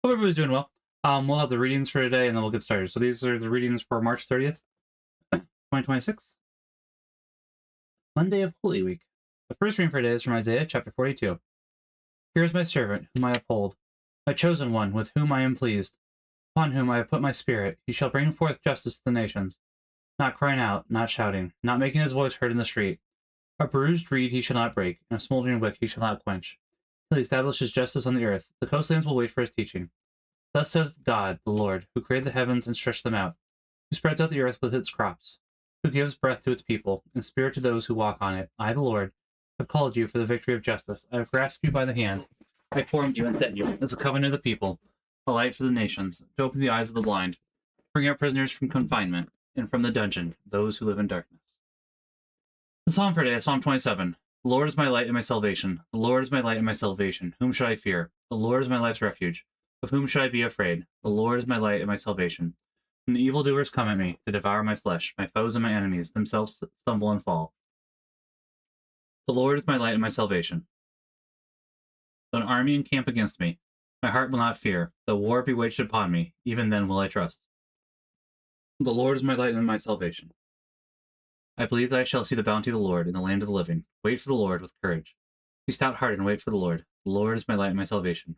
Hope everybody's doing well. We'll have the readings for today, and then we'll get started. So these are the readings for March 30th, 2026, Monday of Holy Week. The first reading for today is from Isaiah chapter 42. Here is my servant, whom I uphold, my chosen one, with whom I am pleased, upon whom I have put my spirit. He shall bring forth justice to the nations, not crying out, not shouting, not making his voice heard in the street. A bruised reed he shall not break, and a smoldering wick he shall not quench, till he establishes justice on the earth. The coastlands will wait for his teaching. Thus says God, the Lord, who created the heavens and stretched them out, who spreads out the earth with its crops, who gives breath to its people, and spirit to those who walk on it. I, the Lord, have called you for the victory of justice. I have grasped you by the hand. I formed you and set you as a covenant of the people, a light for the nations, to open the eyes of the blind, bring out prisoners from confinement, and from the dungeon, those who live in darkness. The psalm for today is Psalm 27. The Lord is my light and my salvation. The Lord is my light and my salvation. Whom should I fear? The Lord is my life's refuge. Of whom should I be afraid? The Lord is my light and my salvation. When the evildoers come at me to devour my flesh, my foes and my enemies themselves stumble and fall. The Lord is my light and my salvation. Though an army encamp against me, my heart will not fear. Though war be waged upon me, even then will I trust. The Lord is my light and my salvation. I believe that I shall see the bounty of the Lord in the land of the living. Wait for the Lord with courage. Be stout-hearted and wait for the Lord. The Lord is my light and my salvation.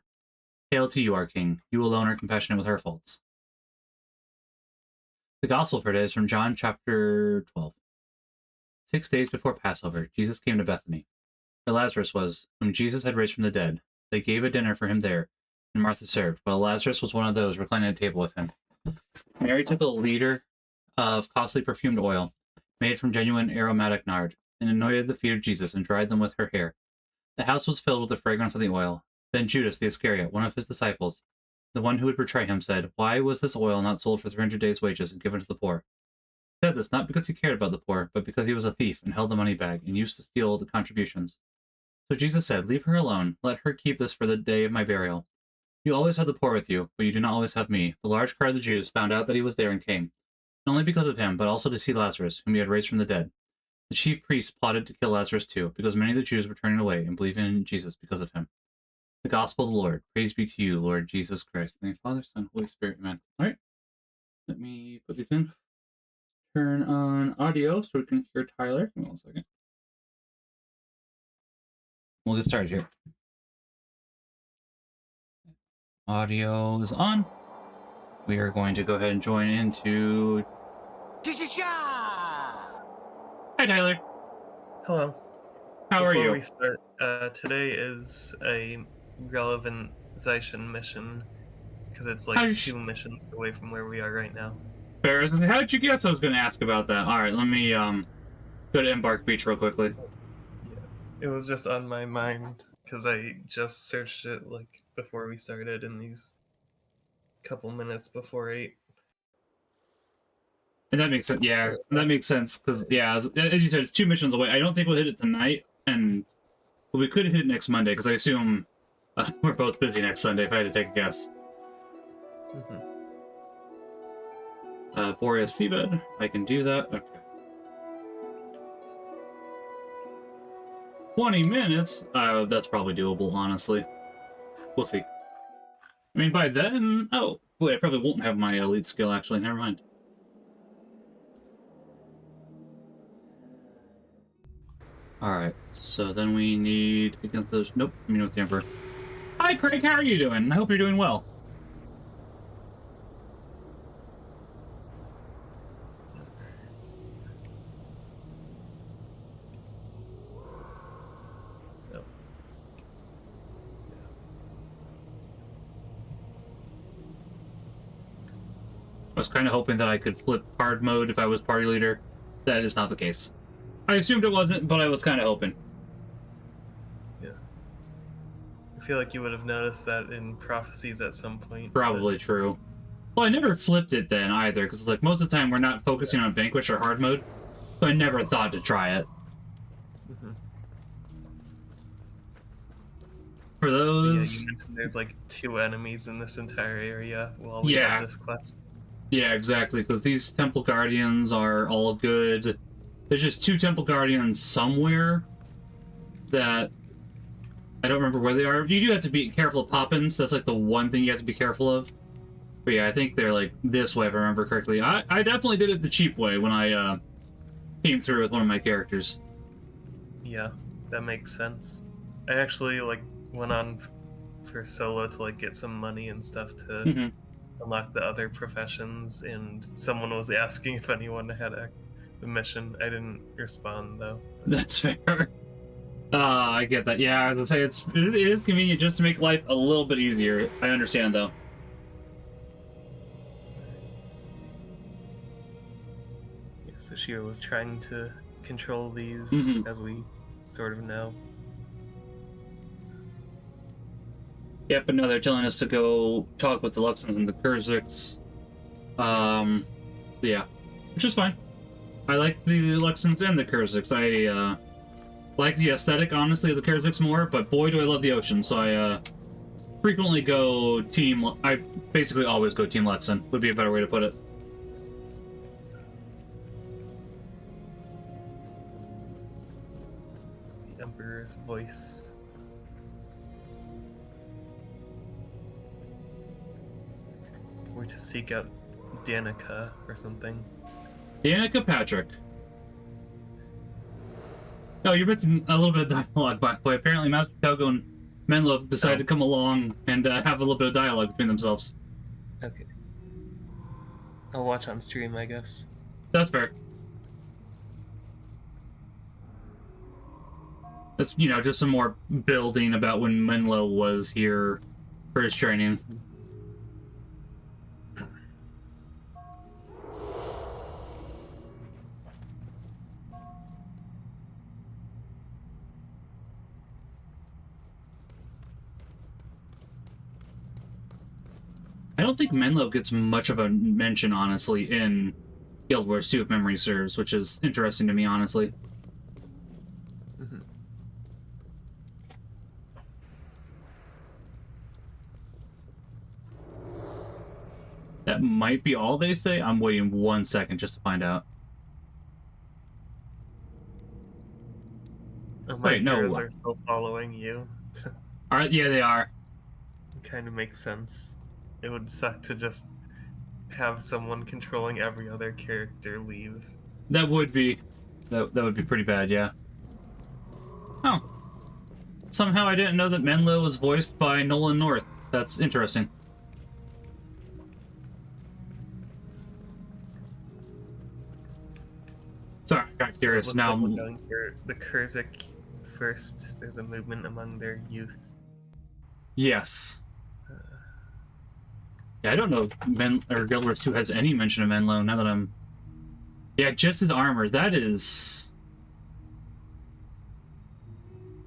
Hail to you, our King. You alone are compassionate with our faults. The Gospel for today is from John chapter 12. 6 days before Passover, Jesus came to Bethany, where Lazarus was, whom Jesus had raised from the dead. They gave a dinner for him there, and Martha served, while Lazarus was one of those reclining at table with him. Mary took a liter of costly perfumed oil, made from genuine aromatic nard, and anointed the feet of Jesus and dried them with her hair. The house was filled with the fragrance of the oil. Then Judas the Iscariot, one of his disciples, the one who would betray him, said, "Why was this oil not sold for 300 days' wages and given to the poor?" He said this not because he cared about the poor, but because he was a thief and held the money bag and used to steal the contributions. So Jesus said, "Leave her alone. Let her keep this for the day of my burial. You always have the poor with you, but you do not always have me." The large crowd of the Jews found out that he was there and came, not only because of him, but also to see Lazarus, whom he had raised from the dead. The chief priests plotted to kill Lazarus too, because many of the Jews were turning away and believing in Jesus because of him. The Gospel of the Lord. Praise be to you, Lord Jesus Christ. Thank you, Father, Son, Holy Spirit. Amen. All right. Let me put these in. Turn on audio so we can hear Tyler. Give me 1 second. We'll get started here. Audio is on. We are going to go ahead and join into... Hi, Tyler. Hello. How are you? Before we start, today is a relevantization mission, because it's like 2 missions away from where we are right now. Fair. How did you guess I was going to ask about that? All right, let me go to Embark Beach real quickly. Yeah, it was just on my mind, because I just searched it like before we started in these couple minutes before 8. And that makes sense. Yeah, that makes sense, because, yeah, as you said, it's 2 missions away. I don't think we'll hit it tonight, and we could hit it next Monday, because I assume we're both busy next Sunday, if I had to take a guess. Boreas Seabed, I can do that. Okay. 20 minutes? That's probably doable, honestly. We'll see. I mean, by then... Oh, wait, I probably won't have my elite skill, actually. Never mind. Alright, so then we need... Against those... Nope, I mean with the Emperor. Hi, Craig, how are you doing? I hope you're doing well. I was kind of hoping that I could flip hard mode if I was party leader. That is not the case. I assumed it wasn't, but I was kind of hoping. Yeah. I feel like you would have noticed that in prophecies at some point. Probably true. Well, I never flipped it then either, because like most of the time we're not focusing on Vanquish or hard mode, so I never thought to try it. For those... Yeah, you mentioned there's like 2 enemies in this entire area while we have this quest. Yeah, exactly, because these Temple Guardians are all good. There's just 2 Temple Guardians somewhere that I don't remember where they are. You do have to be careful of pop-ins. That's like the one thing you have to be careful of. But yeah, I think they're like this way if I remember correctly. I definitely did it the cheap way when I came through with one of my characters. Yeah, that makes sense. I actually like went on for solo to like get some money and stuff to unlock the other professions, and someone was asking if anyone had the mission. I didn't respond though. That's fair. I get that. Yeah, as I say, it is convenient just to make life a little bit easier. I understand though. Yeah, so Shiro was trying to control these as we sort of know. Yep, but now they're telling us to go talk with the Luxons and the Kurziks. Yeah, which is fine. I like the Luxons and the Kurziks. I like the aesthetic, honestly, of the Kurziks more, but boy, do I love the ocean, so I frequently go team... I basically always go team Luxon, would be a better way to put it. The Emperor's voice. We're to seek out Danica or something. Danica Patrick. Oh, you're missing a little bit of dialogue, by the way. Apparently, Master Togo and Menlo decided to come along and have a little bit of dialogue between themselves. Okay. I'll watch on stream, I guess. That's fair. That's, you know, just some more building about when Menlo was here for his training. I don't think Menlo gets much of a mention, honestly, in Guild Wars 2, if memory serves, which is interesting to me, honestly. That might be all they say. I'm waiting 1 second just to find out. Oh, my heroes are still following you. Alright, yeah, they are. It kind of makes sense. It would suck to just have someone controlling every other character leave. That would be... That would be pretty bad, yeah. Oh. Somehow I didn't know that Menlo was voiced by Nolan North. That's interesting. Sorry, I got curious. So now like we're going for the Kurzik first. There's a movement among their youth. Yes. Yeah, I don't know if Guild Wars 2 has any mention of Menlo, now that I'm... Yeah, just his armor. That is...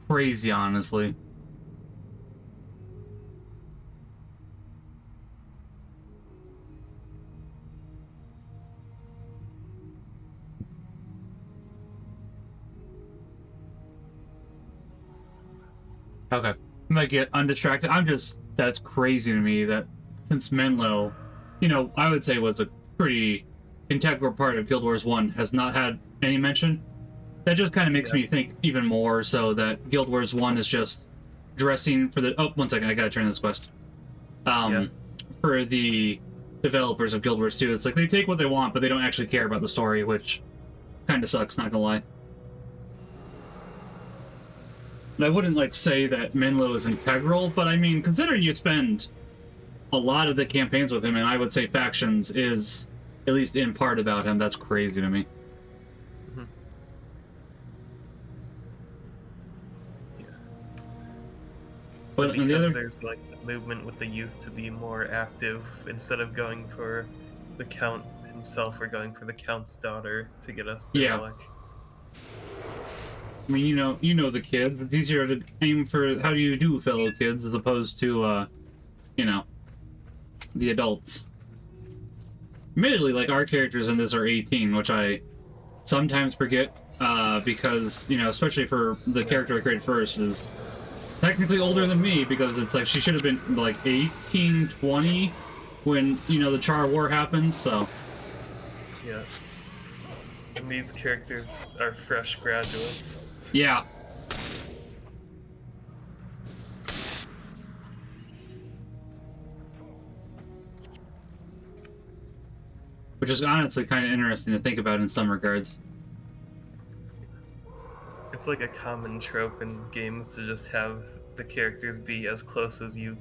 crazy, honestly. Okay. I'm gonna get undistracted. That's crazy to me that since Menlo, you know, I would say was a pretty integral part of Guild Wars 1, has not had any mention. That just kind of makes me think even more so that Guild Wars 1 is just dressing for the... Oh, 1 second, I gotta turn this quest. For the developers of Guild Wars 2, it's like they take what they want, but they don't actually care about the story, which kind of sucks, not gonna lie. And I wouldn't, like, say that Menlo is integral, but I mean, considering you spend a lot of the campaigns with him, and I would say Factions is at least in part about him, that's crazy to me. Yeah. So But because there's, like, the movement with the youth to be more active, instead of going for the Count himself, we're going for the Count's daughter to get us the relic. I mean, you know the kids. It's easier to aim for how do you do, fellow kids, as opposed to, you know, the adults. Admittedly, like, our characters in this are 18, which I sometimes forget, because, you know, especially for the character I created first, is technically older than me, because it's like she should have been, like, 18, 20 when, you know, the Char War happened, so... Yeah. And these characters are fresh graduates. Yeah. which is honestly kind of interesting to think about in some regards. It's like a common trope in games to just have the characters be as close as you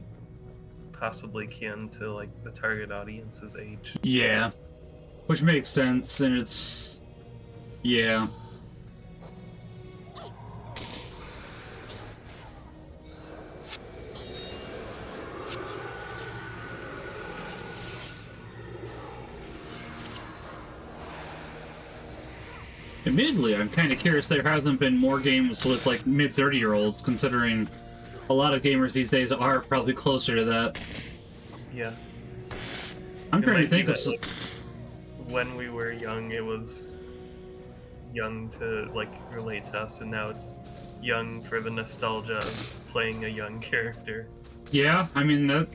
possibly can to like the target audience's age. Yeah, which makes sense, and it's yeah. Admittedly, I'm kind of curious there hasn't been more games with like mid-30-year-olds, considering a lot of gamers these days are probably closer to that. Yeah. I'm trying to think of like, when we were young, it was young to like relate to us, and now it's young for the nostalgia of playing a young character. Yeah, I mean that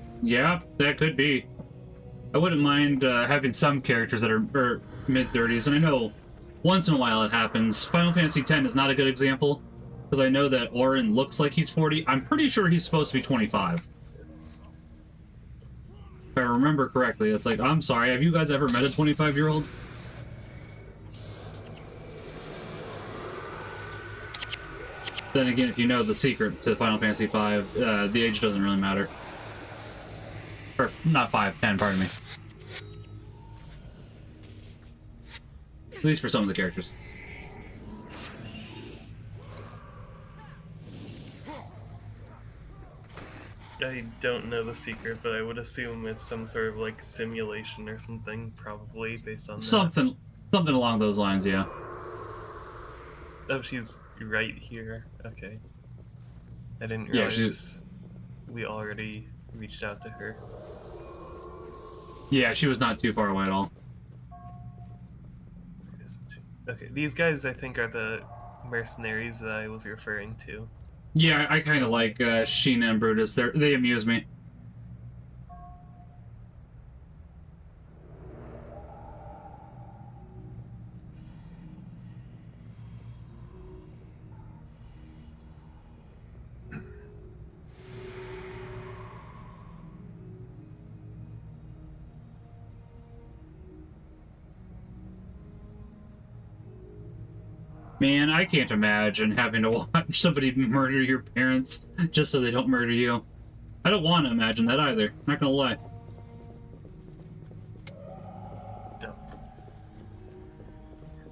could be. I wouldn't mind having some characters that are mid-30s, and I know once in a while it happens. Final Fantasy X is not a good example, because I know that Auron looks like he's 40. I'm pretty sure he's supposed to be 25. If I remember correctly, it's like, I'm sorry, have you guys ever met a 25-year-old? Then again, if you know the secret to Final Fantasy V, the age doesn't really matter. Or, not 5, 10, pardon me. At least for some of the characters. I don't know the secret, but I would assume it's some sort of like simulation or something, probably based on something along those lines, yeah. Oh, she's right here. Okay. I didn't realize we already reached out to her. Yeah, she was not too far away at all. Okay, these guys I think are the mercenaries that I was referring to. Yeah, I kind of like Sheena and Brutus. They amuse me. Man, I can't imagine having to watch somebody murder your parents just so they don't murder you. I don't want to imagine that either. Not gonna lie. No.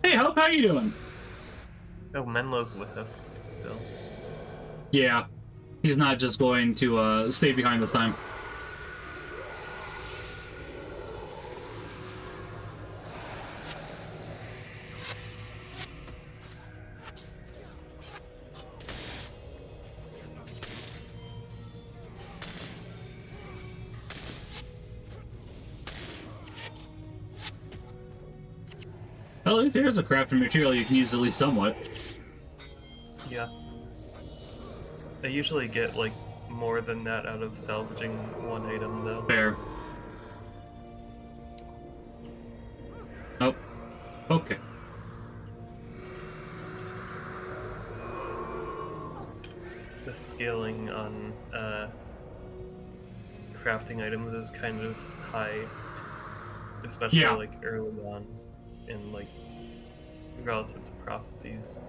Hey, Hope, how you doing? Oh, Menlo's with us still. Yeah, he's not just going to stay behind this time. Well, at least there's a crafting material you can use at least somewhat. Yeah. I usually get, like, more than that out of salvaging one item, though. Fair. Oh. Okay. The scaling on, crafting items is kind of high. Especially, like, early on in, like, relative to prophecies.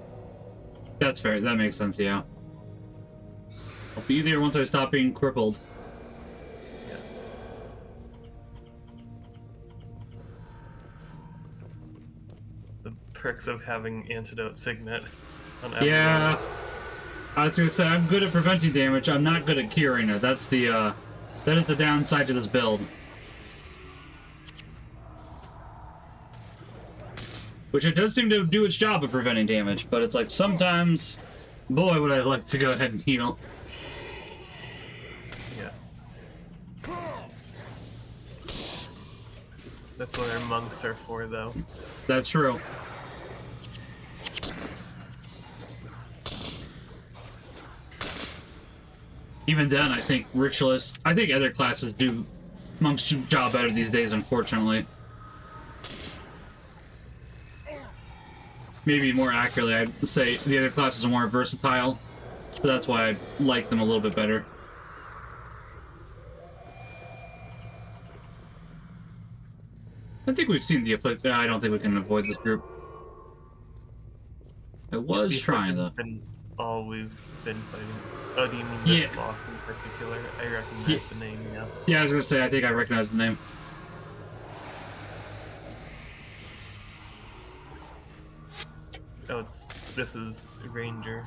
That's fair. That makes sense, yeah. I'll be there once I stop being crippled. Yeah. The perks of having Antidote Signet on everyone. Yeah. I was gonna say, I'm good at preventing damage. I'm not good at curing it. That is the downside to this build. Which it does seem to do its job of preventing damage, but it's like sometimes, boy, would I like to go ahead and heal. Yeah. That's what our monks are for, though. That's true. Even then, I think ritualists, I think other classes do monk's job better these days, unfortunately. Maybe more accurately, I'd say the other classes are more versatile, so that's why I like them a little bit better. I think we've seen the Afflicted. I don't think we can avoid this group. I was The trying, Afflicted though. have been all we've been fighting. Oh, do you mean this boss in particular? I recognize the name, yeah. Yeah, I was gonna say, I think I recognize the name. Oh, this is Ranger.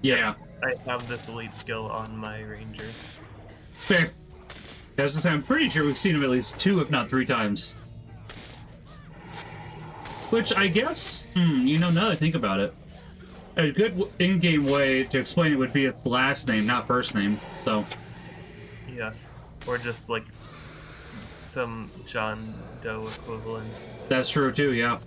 Yeah. I have this elite skill on my Ranger. Fair. I was gonna say, I'm pretty sure we've seen him at least 2, if not 3 times. Which, I guess, you know, now that I think about it, a good in-game way to explain it would be its last name, not first name, so... Yeah. Or just, like, some John Doe equivalent. That's true, too, yeah.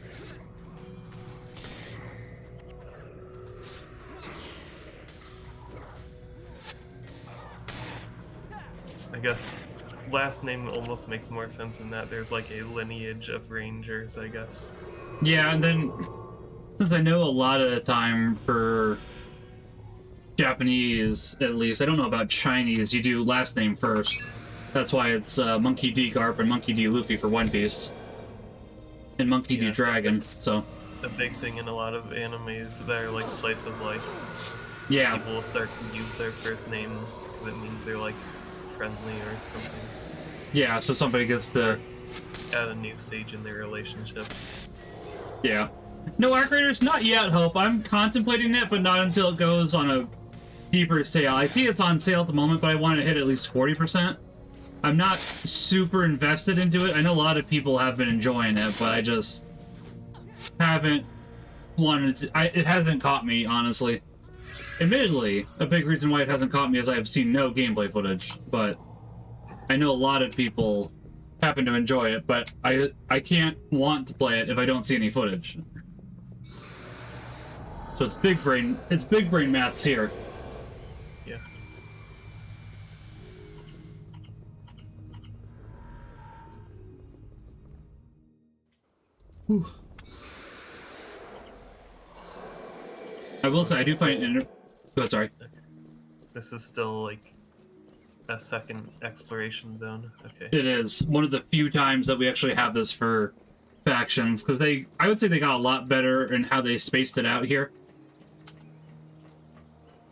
I guess last name almost makes more sense in that there's like a lineage of rangers, I guess. Yeah, and then, since I know a lot of the time for Japanese, at least, I don't know about Chinese, you do last name first. That's why it's Monkey D. Garp and Monkey D. Luffy for One Piece. And Monkey D. Dragon, so... A big thing in a lot of animes that are like slice of life. Yeah. People will start to use their first names because it means they're like friendly or something. Yeah, so somebody gets to... At a new stage in their relationship. Yeah. No, Arc Raiders, not yet, Hope. I'm contemplating it, but not until it goes on a deeper sale. I see it's on sale at the moment, but I want to hit at least 40%. I'm not super invested into it. I know a lot of people have been enjoying it, but I just haven't wanted to... it hasn't caught me, honestly. Admittedly, a big reason why it hasn't caught me is I have seen no gameplay footage, but I know a lot of people happen to enjoy it, but I can't want to play it if I don't see any footage. So it's big brain maths here. Yeah. Whew. I will say I do find it. Go ahead, sorry. This is still like a second exploration zone. Okay. It is one of the few times that we actually have this for factions, because I would say they got a lot better in how they spaced it out here.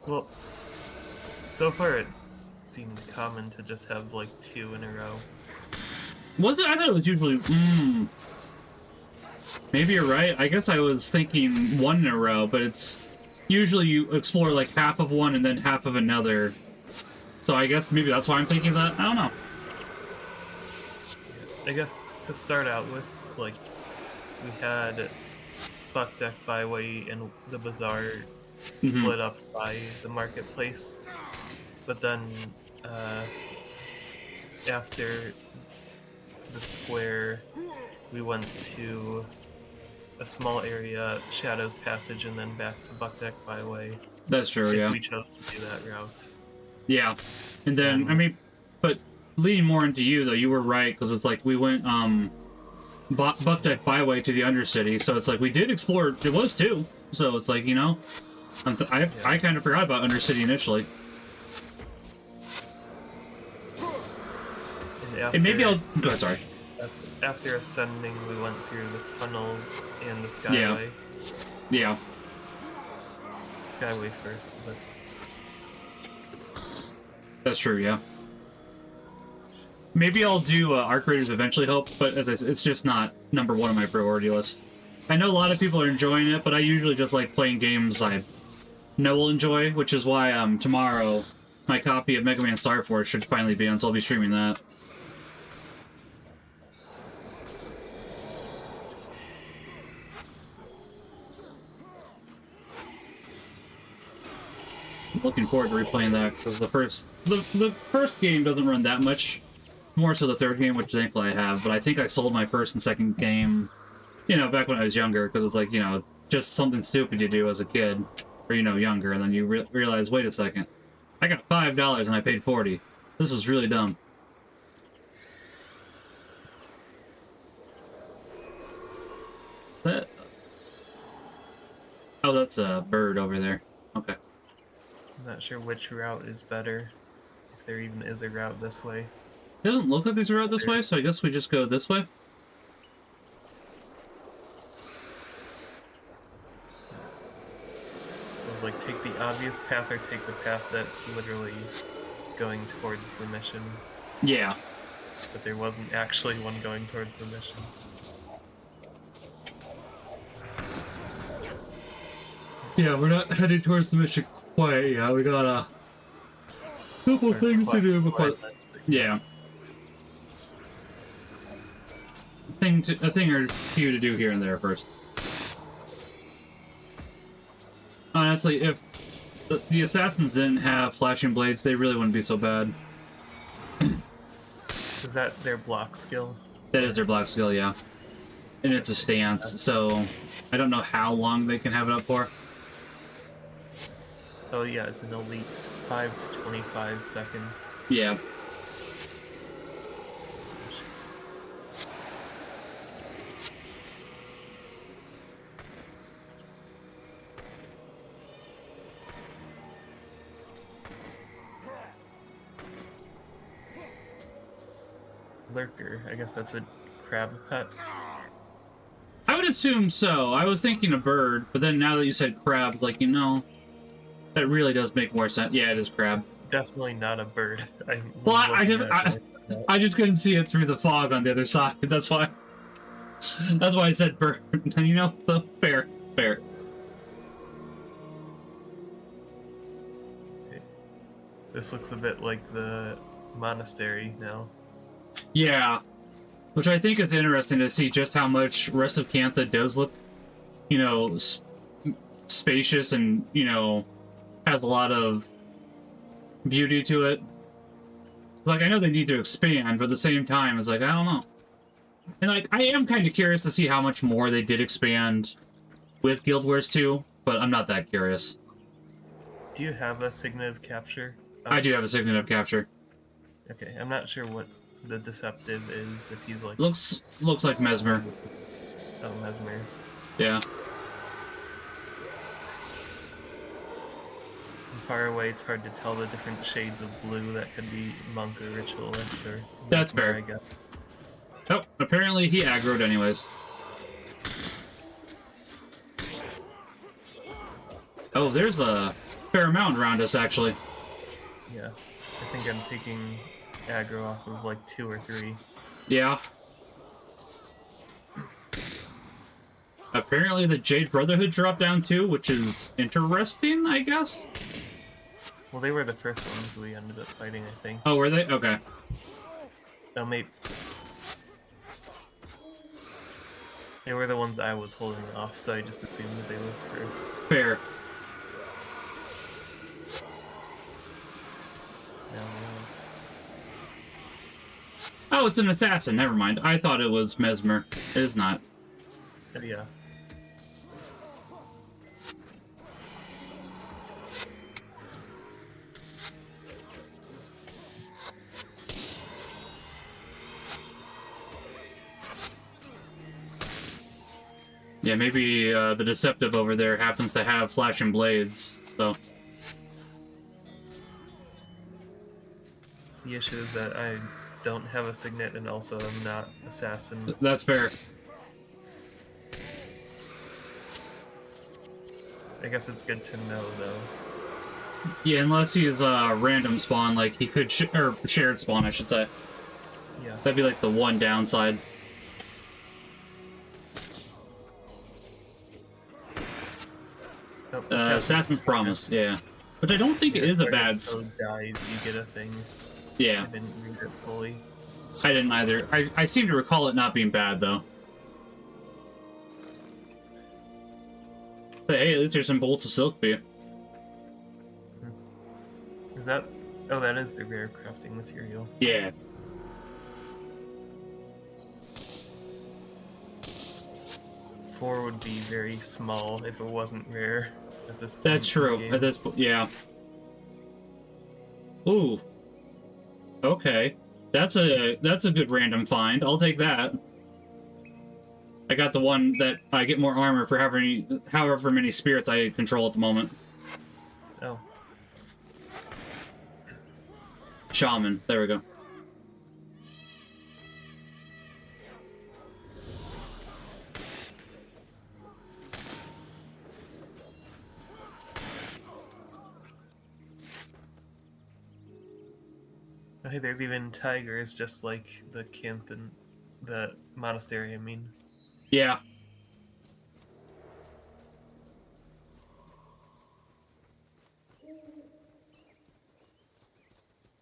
Well, so far it's seemed common to just have like 2 in a row. Was it? I thought it was usually... Maybe you're right. I guess I was thinking 1 in a row, but it's... Usually you explore like half of one and then half of another. So I guess maybe that's why I'm thinking that. I don't know. I guess to start out with, like, we had Buck Deck Byway and the Bazaar split up by the marketplace. But then after the square, we went to a small area, Shadow's Passage, and then back to Buck Deck Byway. That's true, yeah. If we chose to do that route. Yeah. And then, I mean, but leading more into you, though, you were right, because it's like we went Buck Deck Byway to the Undercity, so it's like we did explore, it was 2, so it's like, you know, I kind of forgot about Undercity initially. And maybe I'll... Go ahead, sorry. After ascending, we went through the tunnels and the Skyway. Yeah. Skyway first, but... That's true, yeah. Maybe I'll do Arc Raiders eventually, Hope, but it's just not #1 on my priority list. I know a lot of people are enjoying it, but I usually just like playing games I know will enjoy, which is why tomorrow my copy of Mega Man Star Force should finally be on, so I'll be streaming that. Looking forward to replaying that, because the first game doesn't run that much. More so the third game, which thankfully I have, but I think I sold my first and second game, you know, back when I was younger, because it's like, you know, it's just something stupid you do as a kid, or, you know, younger, and then you realize, wait a second, I got $5 and I paid $40. This was really dumb. That... Oh, that's a bird over there. Okay. I'm not sure which route is better, if there even is a route this way. It doesn't look like there's a route this way, so I guess we just go this way. obvious path or take the path that's literally going towards the mission. Yeah. But there wasn't actually one going towards the mission. Yeah, we're not heading towards the mission quite yet. We got a couple things to do before. Yeah. A thing or two to do here and there first. Honestly, if the assassins didn't have flashing blades, they really wouldn't be so bad. Is that their block skill? That is their block skill, yeah. And it's a stance, so I don't know how long they can have it up for. Oh yeah, it's an elite 5 to 25 seconds. Yeah. Lurker, I guess that's a crab pet. I would assume so. I was thinking a bird, but then now that you said crab, like, you know, that really does make more sense. Yeah, it is crab. It's definitely not a bird. I just couldn't see it through the fog on the other side. That's why I said bird. You know, the fair. This looks a bit like the monastery now. Yeah, which I think is interesting to see just how much Rest of Cantha does look, you know, spacious and, you know, has a lot of beauty to it. Like, I know they need to expand, but at the same time, it's like, I don't know. And, like, I am kind of curious to see how much more they did expand with Guild Wars 2, but I'm not that curious. Do you have a Signet of Capture? I do have a Signet of Capture. Okay, I'm not sure what the Deceptive is, if he's like... Looks like Mesmer. Oh, Mesmer. Yeah. From far away, it's hard to tell the different shades of blue that could be Monk or Ritualist or... That's Mesmer, fair. I guess. Oh, apparently he aggroed anyways. Oh, there's a fair amount around us, actually. Yeah. I think I'm taking aggro off of like 2 or 3. Yeah. Apparently the Jade Brotherhood dropped down too, which is interesting, I guess? Well, they were the first ones we ended up fighting, I think. Oh, were they? Okay. Oh, maybe... They were the ones I was holding off, so I just assumed that they were first. Fair. Oh, it's an assassin. Never mind. I thought it was Mesmer. It is not. Yeah. Yeah, maybe the Deceptive over there happens to have flashing blades, so... The issue is that I don't have a Signet and also I'm not Assassin. That's fair. I guess it's good to know, though. Yeah, unless he's random spawn, like he could or shared spawn, I should say. Yeah. That'd be like the one downside. Oh, Assassin's Promise, yeah. Which I don't think it is a bad... Code dies, you get a thing. Yeah. I didn't read it fully. I didn't either. I seem to recall it not being bad, though. So, hey, at least there's some bolts of silk for you. Is that... Oh, that is the rare crafting material. Yeah. Four would be very small if it wasn't rare at this point. That's true. At this point, yeah. Ooh. Okay. That's a good random find. I'll take that. I got the one that I get more armor for however many spirits I control at the moment. Oh. Shaman. There we go. Hey, there's even tigers, just like the Canthan, the monastery, I mean. Yeah.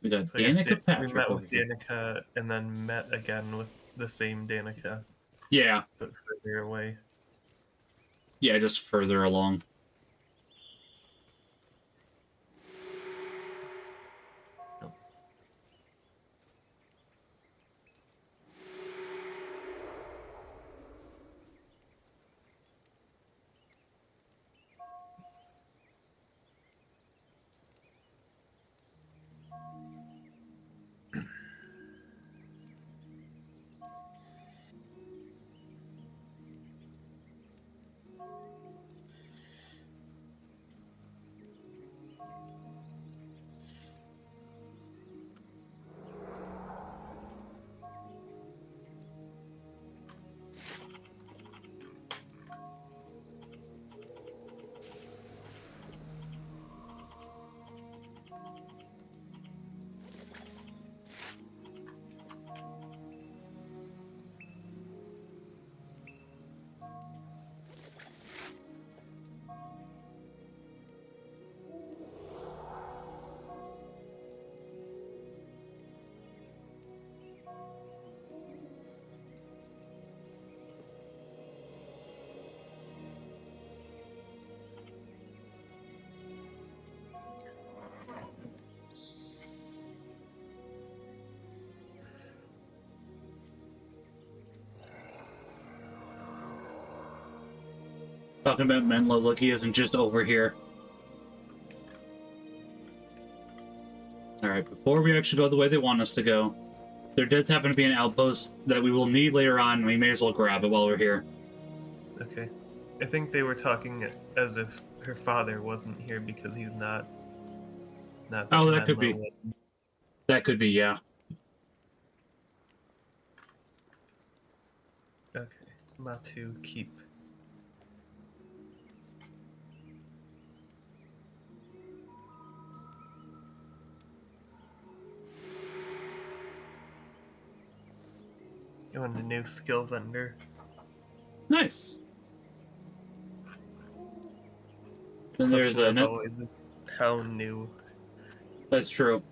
We got So I guess Danica we Patrick met over with here. Danica and then met again with the same Danica, Yeah. but further away. Yeah, just further along. Oh. Talking about Menlo, look, he isn't just over here. Alright, before we actually go the way they want us to go, there does happen to be an outpost that we will need later on, and we may as well grab it while we're here. Okay. I think they were talking as if her father wasn't here because he's not. Not that Oh, that could Menlo be. wasn't. That could be, yeah. Okay. Matu keep. You want a new skill vendor? Nice. Then there's Question a as net. always is how new. That's true.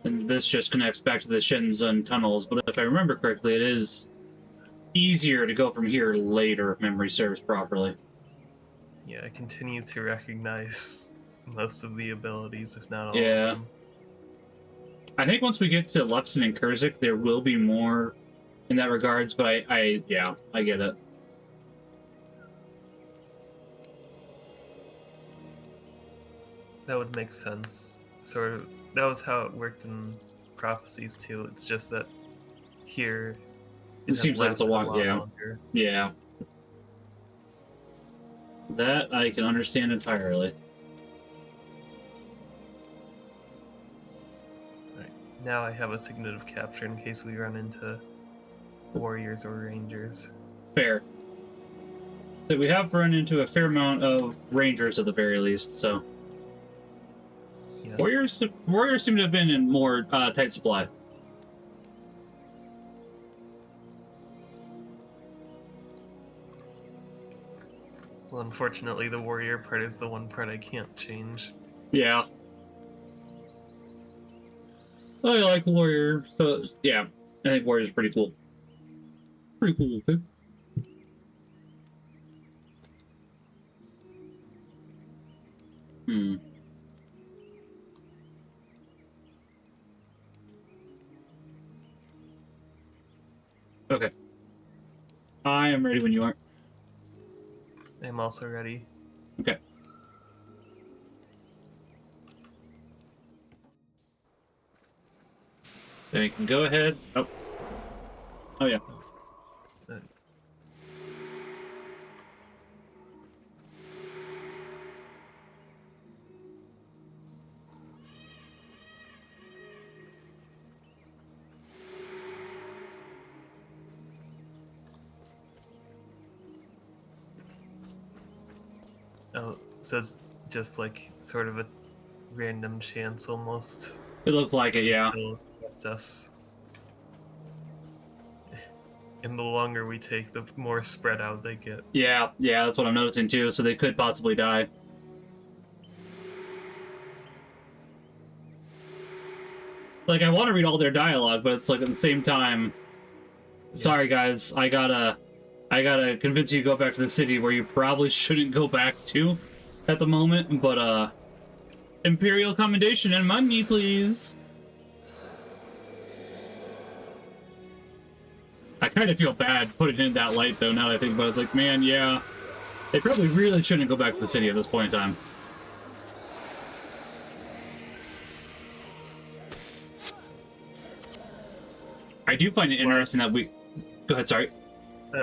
And this just connects back to the Shenzhen tunnels, but if I remember correctly, it is easier to go from here later if memory serves properly. Yeah, I continue to recognize most of the abilities, if not all of Yeah. them. I think once we get to Luxon and Kurzik, there will be more in that regards, but yeah, I get it. That would make sense. Sort of. That was how it worked in prophecies too. It's just that here It it has seems like it's a lasted a walk, lot yeah. longer. Yeah. That I can understand entirely. Right. Now I have a signet of capture in case we run into warriors or rangers. Fair. So we have run into a fair amount of rangers at the very least, so. Yeah. Warriors seem to have been in more tight supply. Well, unfortunately, the warrior part is the one part I can't change. Yeah. I like Warrior, so yeah. I think Warrior's pretty cool. Pretty cool, okay? Hmm. Okay. I am ready when you are. I'm also ready. Okay. Then you can go ahead. Oh. Oh, yeah. Uh, oh, it says just like sort of a random chance almost. It looks like it, yeah. They'll trust us. And the longer we take, the more spread out they get. Yeah, that's what I'm noticing too, so they could possibly die. Like, I want to read all their dialogue, but it's like at the same time, sorry guys, I gotta convince you to go back to the city where you probably shouldn't go back to at the moment, but Imperial commendation and money, please. I kind of feel bad putting it in that light, though, now that I think about it. It's like, man, yeah, they probably really shouldn't go back to the city at this point in time. I do find it interesting that we... Go ahead, sorry.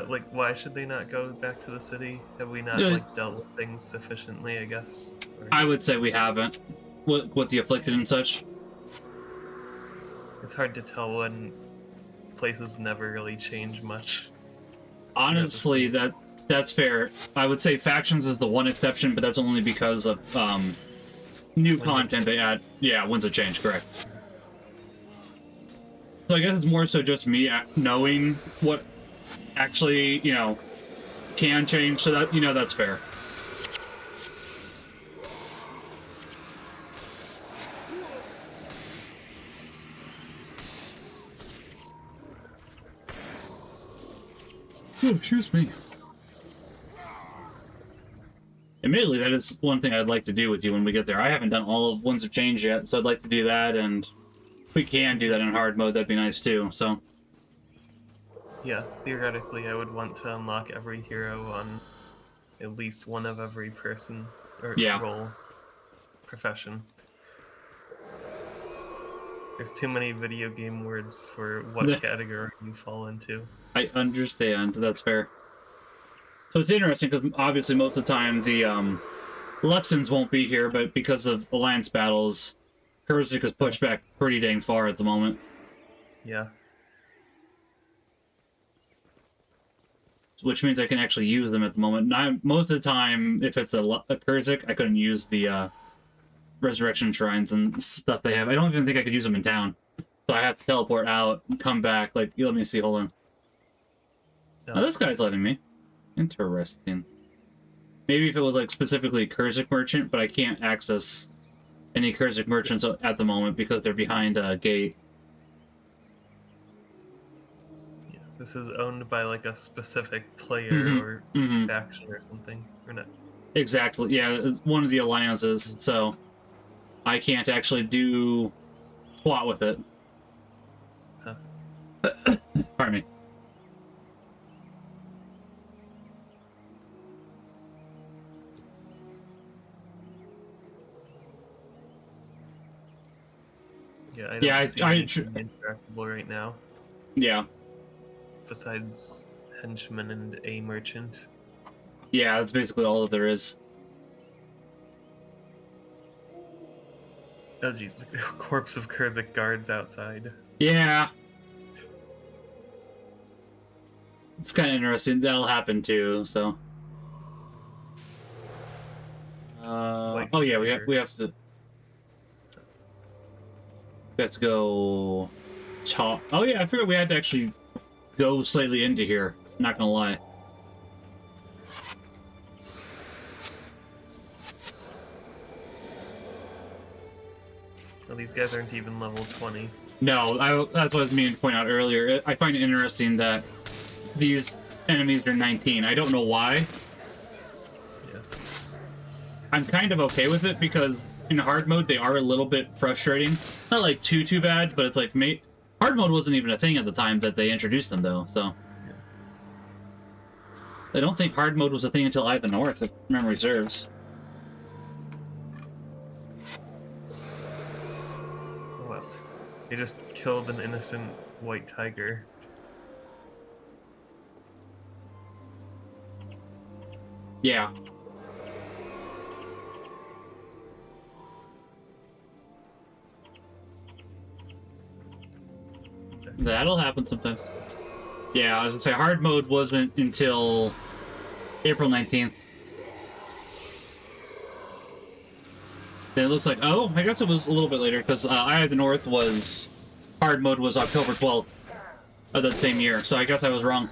Like, why should they not go back to the city? Have we not, like, dealt with things sufficiently, I guess? Or... I would say we haven't. With the afflicted and such. It's hard to tell when places never really change much. Honestly, that's fair. I would say factions is the one exception, but that's only because of new content they add. Yeah, Winds of Change, correct. So I guess it's more so just me knowing what actually, you know, can change, so that, you know, that's fair. Oh, excuse me. Admittedly, that is one thing I'd like to do with you when we get there. I haven't done all of Winds of Change yet, so I'd like to do that, and if we can do that in hard mode, that'd be nice too, so... Yeah, theoretically, I would want to unlock every hero on at least one of every person, or role, profession. There's too many video game words for what category you fall into. I understand, that's fair. So it's interesting, because obviously most of the time the Luxons won't be here, but because of Alliance battles, Kurzik is pushed back pretty dang far at the moment. Yeah. Which means I can actually use them at the moment. Most of the time, if it's a Kurzik, I couldn't use the Resurrection Shrines and stuff they have. I don't even think I could use them in town. So I have to teleport out and come back. Like, let me see, hold on. Oh, this guy's letting me. Interesting. Maybe if it was, like, specifically Kurzik Merchant, but I can't access any Kurzik Merchants at the moment because they're behind a gate. This is owned by, like, a specific player or faction or something, or not? Exactly, yeah, it's one of the alliances, so I can't actually do squat with it. Huh. Pardon me. Yeah, I don't see anything interactable right now. Yeah. Besides henchman and a merchant. Yeah, that's basically all that there is. Oh jeez, the corpse of Kurzik guards outside. Yeah. It's kind of interesting. That'll happen too, so. Oh yeah, we have to. We have to go. Talk. Oh yeah, I figured we had to actually go slightly into here. Not gonna lie. Well, these guys aren't even level 20. No, that's what I was meaning to point out earlier. I find it interesting that these enemies are 19. I don't know why. Yeah. I'm kind of okay with it because in hard mode they are a little bit frustrating. Not like too bad, but it's like hard mode wasn't even a thing at the time that they introduced them though, so. Yeah. I don't think hard mode was a thing until Eye of the North, if memory serves. What? They just killed an innocent white tiger. Yeah. That'll happen sometimes. Yeah, I was gonna say hard mode wasn't until April 19th. Then it looks like, oh, I guess it was a little bit later, because Eye of the North was... Hard mode was October 12th of that same year, so I guess I was wrong.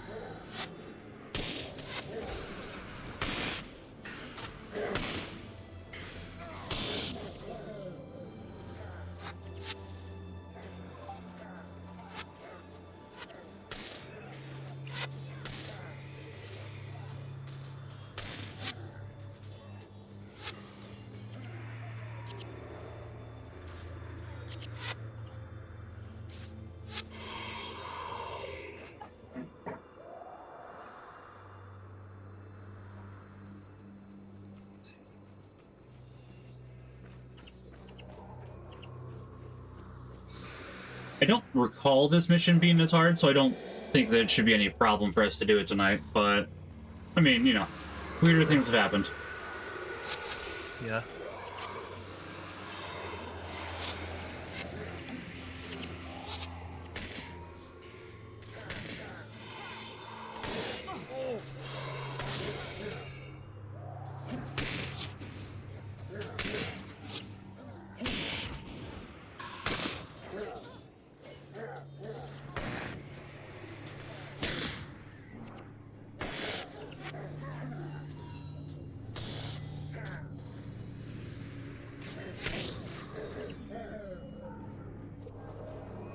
I don't recall this mission being this hard, so I don't think that it should be any problem for us to do it tonight, but... I mean, you know, weirder things have happened. Yeah.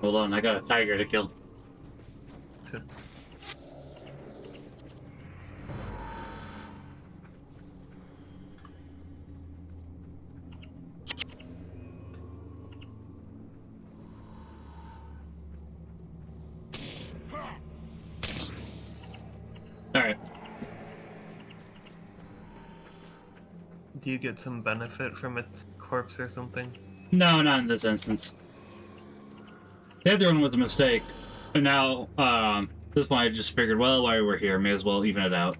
Hold on, I got a tiger to kill. Alright. Do you get some benefit from its corpse or something? No, not in this instance. The other one was a mistake. And now, this one I just figured, well, while we're here, may as well even it out.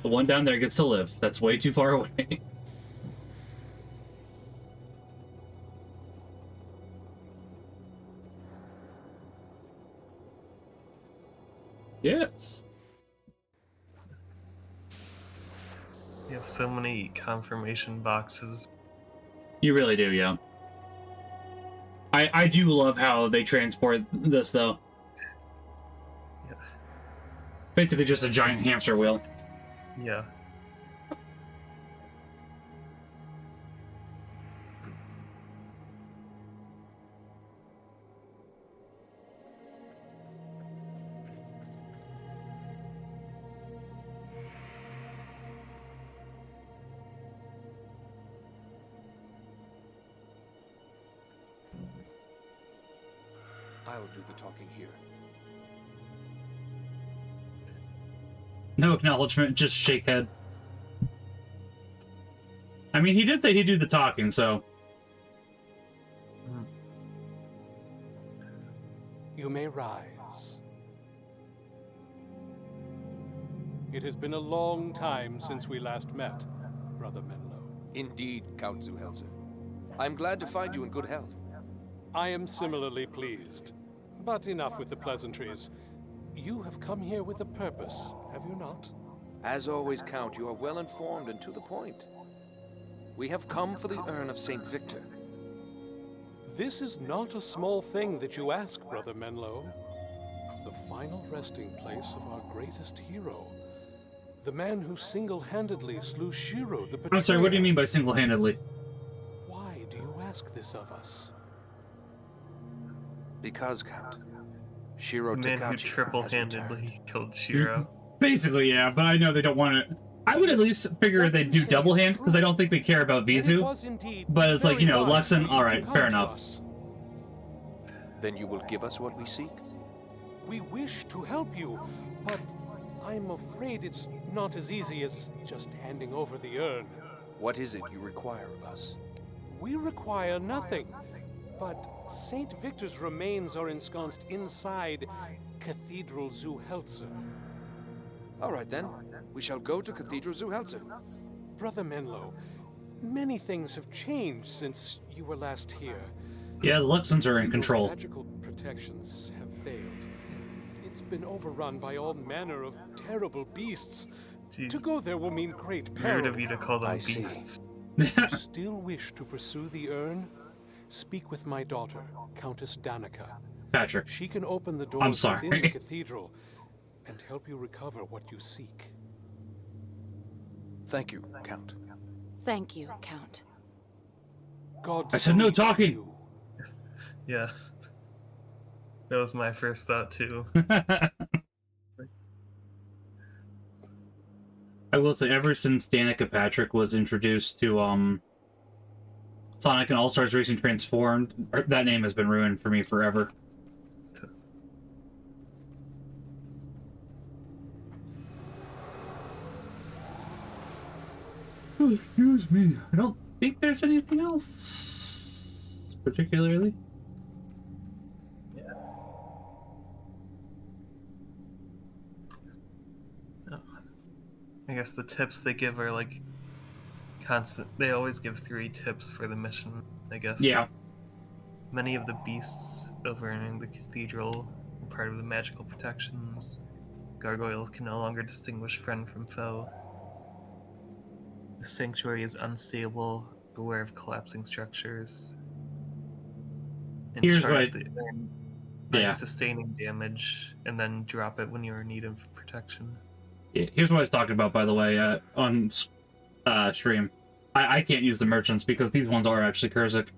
The one down there gets to live. That's way too far away. Yes. You have so many confirmation boxes. You really do, yeah. I do love how they transport this, though. Yeah. Basically just a giant hamster wheel. Yeah. I'll do the talking here. No acknowledgement, just shake head. I mean, he did say he'd do the talking, so... You may rise. It has been a long time since we last met, Brother Menlo. Indeed, Count Zuhelzer. I'm glad to find you in good health. I am similarly pleased. But enough with the pleasantries. You have come here with a purpose, have you not? As always, Count, you are well informed and to the point. We have come for the urn of Saint Victor. This is not a small thing that you ask, Brother Menlo. The final resting place of our greatest hero. The man who single-handedly slew Shiro the betrayer. I'm sorry, what do you mean by single-handedly? Why do you ask this of us? Because, Count, Shiro The man who Takachi triple-handedly killed Shiro. Basically, yeah, but I know they don't want it. I would at least figure they'd do double hand, because I don't think they care about Vizu. But it's like, you know, Luxon, alright, fair enough. Then you will give us what we seek? We wish to help you, but I'm afraid it's not as easy as just handing over the urn. What is it you require of us? We require nothing, but Saint Victor's remains are ensconced inside Cathedral Zuhelzer. All right, then. We shall go to Cathedral Zuhelzer. Brother Menlo, many things have changed since you were last here. Yeah, the Luxons are in control. Your magical protections have failed. It's been overrun by all manner of terrible beasts. Jeez. To go there will mean great peril. Weird of you to call them I see. beasts. If you still wish to pursue the urn, speak with my daughter, Countess Danica. Patrick. She can open the doors I'm sorry. within the cathedral and help you recover what you seek. Thank you, Count. Thank you, Count. God I said no save talking. you. Yeah. That was my first thought, too. I will say, ever since Danica Patrick was introduced to Sonic and All-Stars Racing Transformed, that name has been ruined for me forever. Oh, excuse me. I don't think there's anything else particularly. I guess the tips they give are like constant. They always give 3 tips for the mission, I guess. Yeah. Many of the beasts overrunning the cathedral are part of the magical protections. Gargoyles can no longer distinguish friend from foe. The sanctuary is unstable, beware of collapsing structures. And Here's charge what the urn by Yeah. sustaining damage, and then drop it when you are in need of protection. Yeah, here's what I was talking about, by the way, on stream. I can't use the merchants because these ones are actually Kurzik.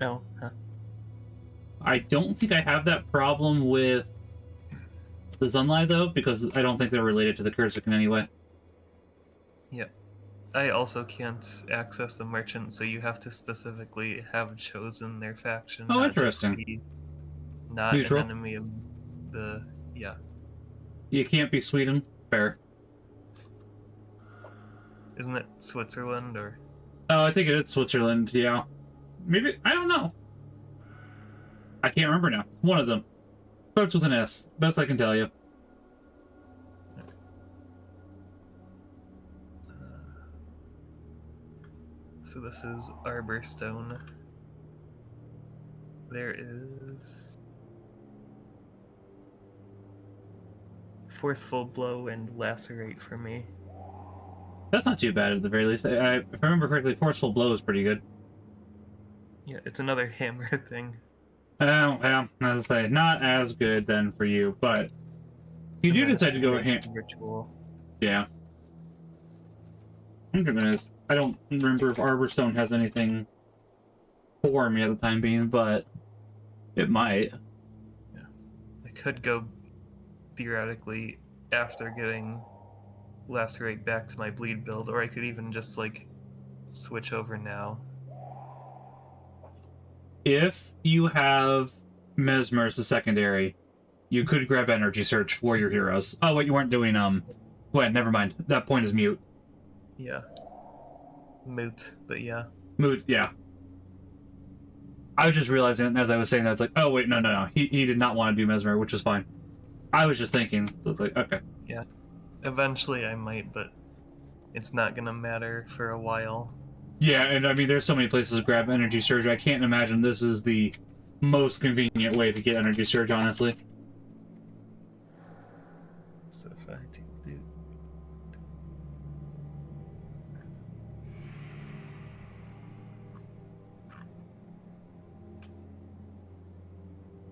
Oh, huh. I don't think I have that problem with the Zunlai, though, because I don't think they're related to the Kurzik in any way. Yeah. I also can't access the merchant, so you have to specifically have chosen their faction. Oh, not just interesting. be not Neutral? an enemy of the... Yeah. You can't be Sweden? Fair. Isn't it Switzerland, or... Oh, I think it is Switzerland, yeah. Maybe, I don't know. I can't remember now. One of them. Starts with an S. Best I can tell you. So this is Arborstone. There is... Forceful Blow and Lacerate for me. That's not too bad at the very least. If I remember correctly, Forceful Blow is pretty good. Yeah, it's another hammer thing. Oh, well, as I say, not as good then for you, but you do And then decide it's to go Ranged Ritual. Yeah. I don't remember if Arborstone has anything for me at the time being, but it might. Yeah. I could go theoretically after getting Lacerate back to my bleed build, or I could even just like switch over now. If you have Mesmer as a secondary, you could grab Energy Search for your heroes. Oh, wait, you weren't doing, Gwen, never mind. That point is mute. Yeah. Moot, but yeah. Moot, yeah. I was just realizing as I was saying that, it's like, oh, wait, no. He did not want to do Mesmer, which is fine. I was just thinking, so it's like, okay. Yeah. Eventually I might, but it's not gonna matter for a while. Yeah, and I mean, there's so many places to grab Energy Surge. I can't imagine this is the most convenient way to get Energy Surge, honestly. So if I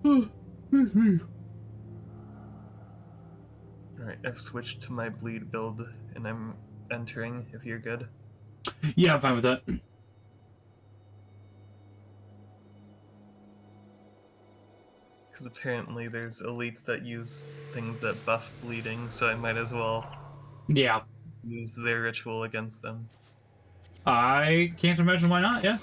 do... Alright, I've switched to my bleed build, and I'm entering, if you're good. Yeah, I'm fine with that. Because apparently there's elites that use things that buff bleeding, so I might as well Yeah. use their ritual against them. I can't imagine why not, yeah.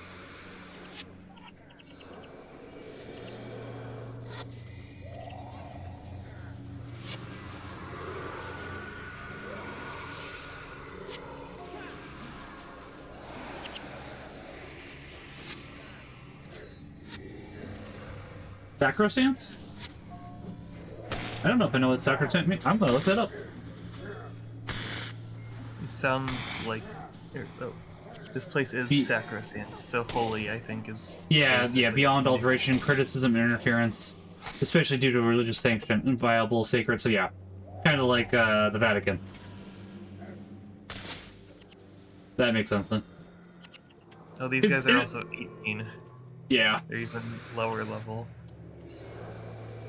Sacrosanct? I don't know if I know what sacrosanct means. I'm gonna look that up. It sounds like... Oh, this place is sacrosanct, so holy, I think, is... Yeah, beyond alteration, criticism, and interference, especially due to religious sanction, inviolable, sacred, so yeah. Kind of like the Vatican. That makes sense then. Oh, these guys are also 18. Yeah. They're even lower level.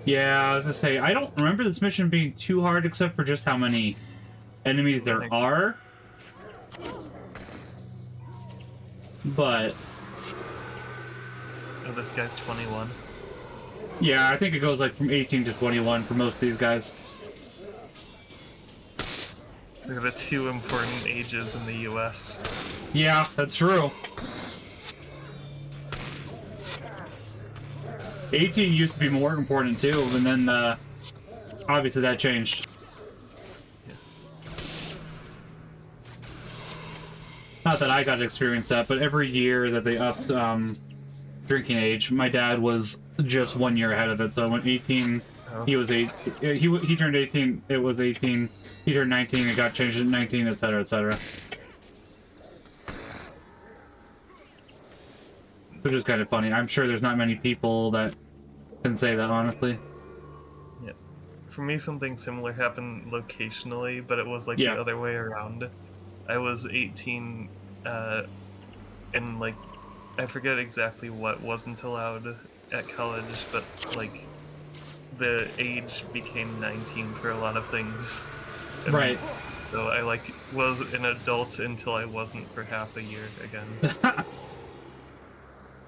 Yeah, I was gonna say, I don't remember this mission being too hard except for just how many enemies there are. But... Oh, this guy's 21. yeah, I think it goes like from 18 to 21 for most of these guys. They're the two important ages in the US. Yeah, that's true. 18 used to be more important too, and then obviously that changed. Yeah. Not that I got to experience that, but every year that they upped drinking age, my dad was just 1 year ahead of it. So when 18, he was 8. He turned 18. It was 18. He turned 19. It got changed to 19, etc., etc. Which is kind of funny. I'm sure there's not many people that can say that, honestly. Yeah. For me, something similar happened locationally, but it was like the other way around. I was 18, and like, I forget exactly what wasn't allowed at college, but like, the age became 19 for a lot of things. And right. So I like was an adult until I wasn't for half a year again.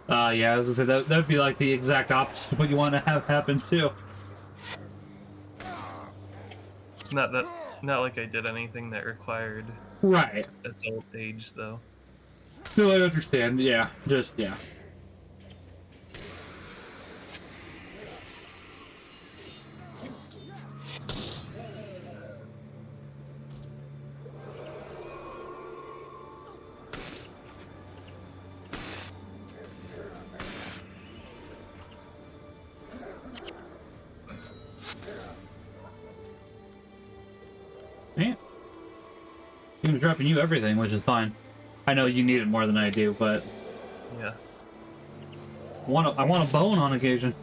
Yeah, I was gonna say that would be like the exact opposite of what you want to have happen too. It's not like I did anything that required adult age though. No, I understand. Yeah, just yeah. Yeah. He was dropping you everything, which is fine. I know you need it more than I do, but yeah, I want a bone on occasion.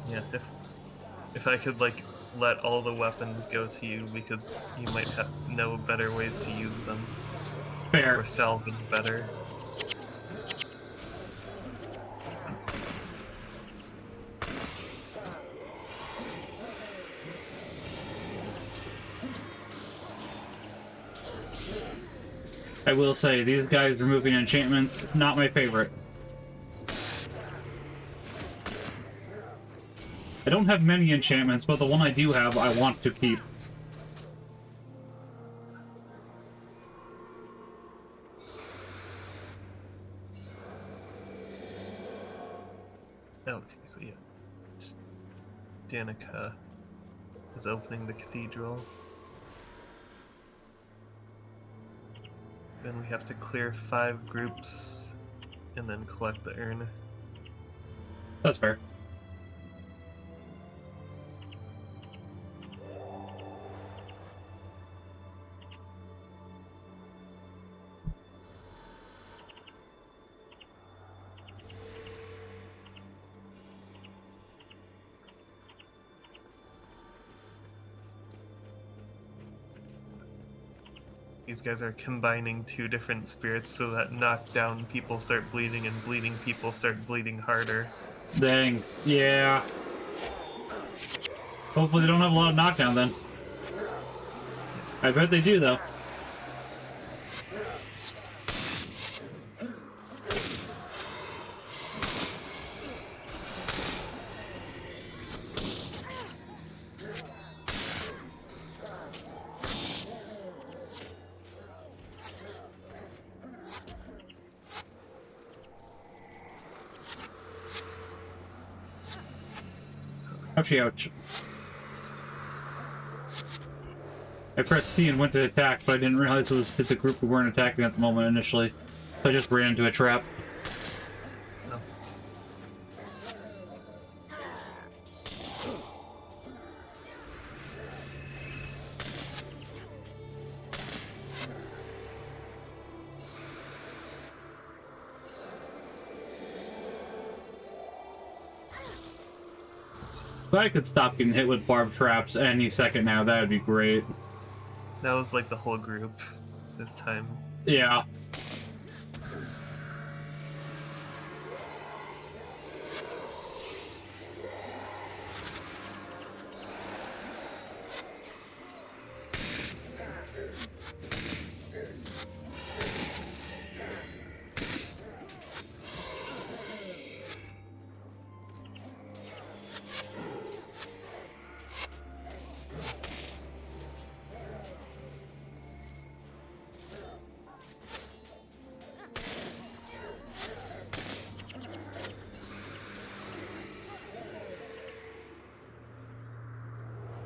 Yeah, if I could like let all the weapons go to you because you might know better ways to use them. Fair. Or salvage better. I will say, these guys removing enchantments, not my favorite. I don't have many enchantments, but the one I do have, I want to keep. Okay, so yeah. Danica is opening the cathedral. Then we have to clear 5 groups and then collect the urn. That's fair. These guys are combining 2 different spirits so that knockdown people start bleeding and bleeding people start bleeding harder. Dang. Yeah. Hopefully they don't have a lot of knockdown then. I bet they do, though. Ouchie, ouch. I pressed C and went to attack, but I didn't realize it was to the group we weren't attacking at the moment initially. So I just ran into a trap. No. If I could stop getting hit with barbed traps any second now, that would be great. That was like the whole group. this time. Yeah.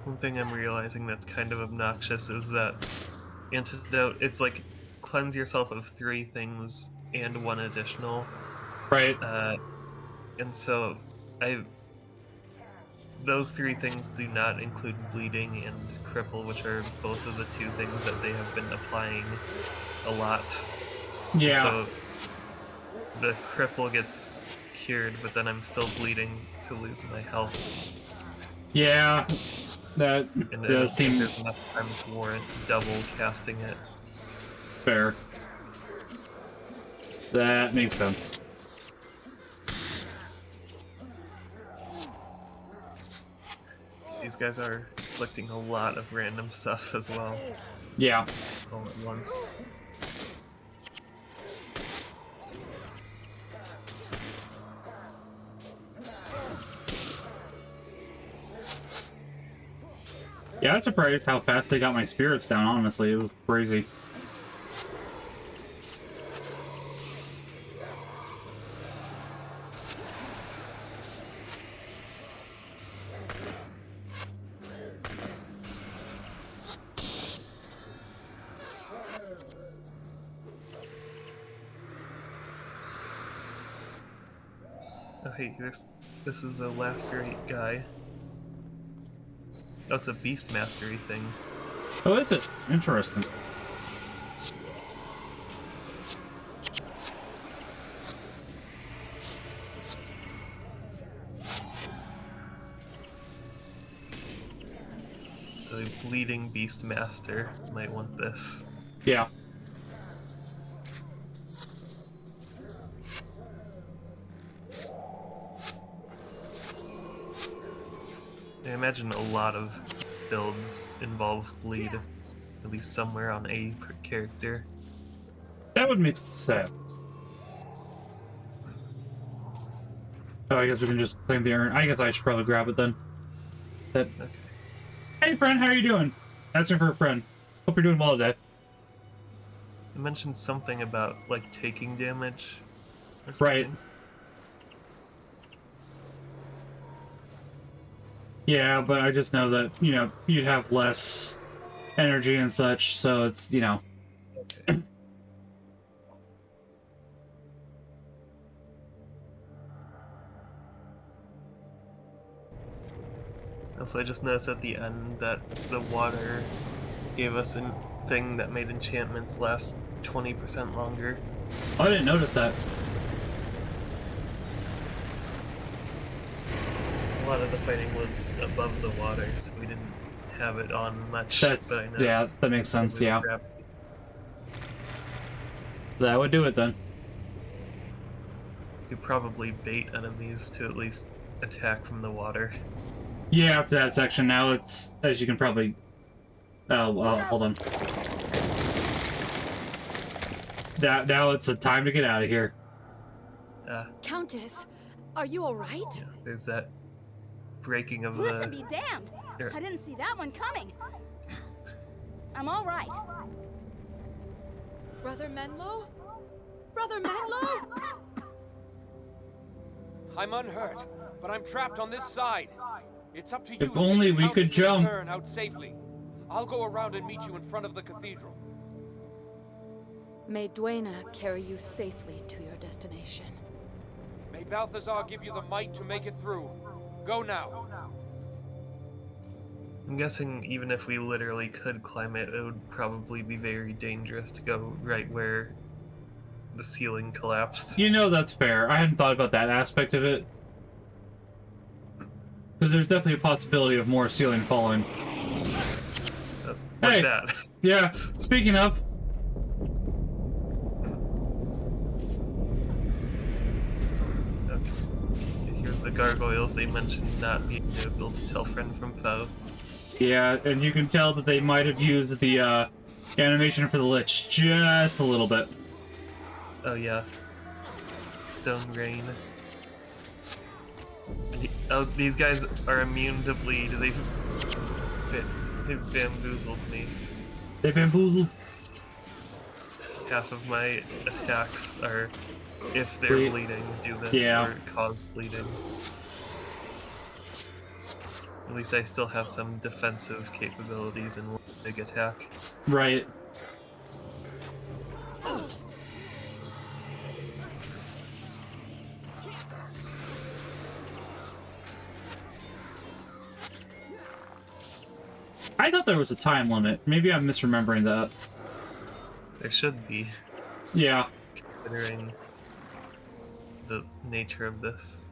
One thing I'm realizing that's kind of obnoxious is that antidote, it's like cleanse yourself of 3 things and 1 additional. Right. And so those 3 things do not include bleeding and cripple, which are both of the 2 things that they have been applying a lot. Yeah. So the cripple gets cured, but then I'm still bleeding to lose my health. Yeah. That And I don't does think seem there's enough time to warrant double casting it. fair. That makes sense. These guys are inflicting a lot of random stuff as well, Yeah. all at once. Yeah, I'm surprised how fast they got my spirits down, honestly. It was crazy. Oh hey, this is a lacerate guy. Oh, it's a beast mastery thing. Oh, is it? Interesting. So a bleeding beast master might want this. Yeah. I imagine a lot of builds involve bleed, at least somewhere on a character. That would make sense. Oh, I guess we can just claim the urn. I guess I should probably grab it then. Okay. Hey friend, how are you doing? Asking for a friend. Hope you're doing well today. I mentioned something about, like, taking damage. Or Right. something. Yeah, but I just know that, you know, you'd have less energy and such, so it's, you know. Okay. Also, I just noticed at the end that the water gave us a thing that made enchantments last 20% longer. I didn't notice that. A lot of the fighting was above the water, so we didn't have it on much. That's, but I know yeah, that makes sense, with yeah. gravity. That would do it then. You could probably bait enemies to at least attack from the water. Yeah, after that section, now it's, as you can probably... Oh, well, hold on. Now it's the time to get out of here. Countess, are you alright? Yeah, there's that breaking of Listen, the... be damned! Er, I didn't see that one coming. I'm all right. Brother Menlo? Brother Menlo? I'm unhurt, but I'm trapped on this side. It's up to you. If only we could jump. Out safely. I'll go around and meet you in front of the cathedral. May Duena carry you safely to your destination. May Balthazar give you the might to make it through. Go now. I'm guessing even if we literally could climb it, it would probably be very dangerous to go right where the ceiling collapsed. You know, that's fair. I hadn't thought about that aspect of it. Because there's definitely a possibility of more ceiling falling. Like Hey. that. Yeah, speaking of, the gargoyles, they mentioned not being able to tell friend from foe. Yeah, and you can tell that they might have used the animation for the Lich just a little bit. Oh yeah. Stone Rain. Oh, these guys are immune to bleed. They've bamboozled me. They bamboozled. Half of my attacks are, if they're bleeding, do this or cause bleeding. At least I still have some defensive capabilities in one big attack. Right. I thought there was a time limit. Maybe I'm misremembering that. There should be. Yeah. Considering the nature of this.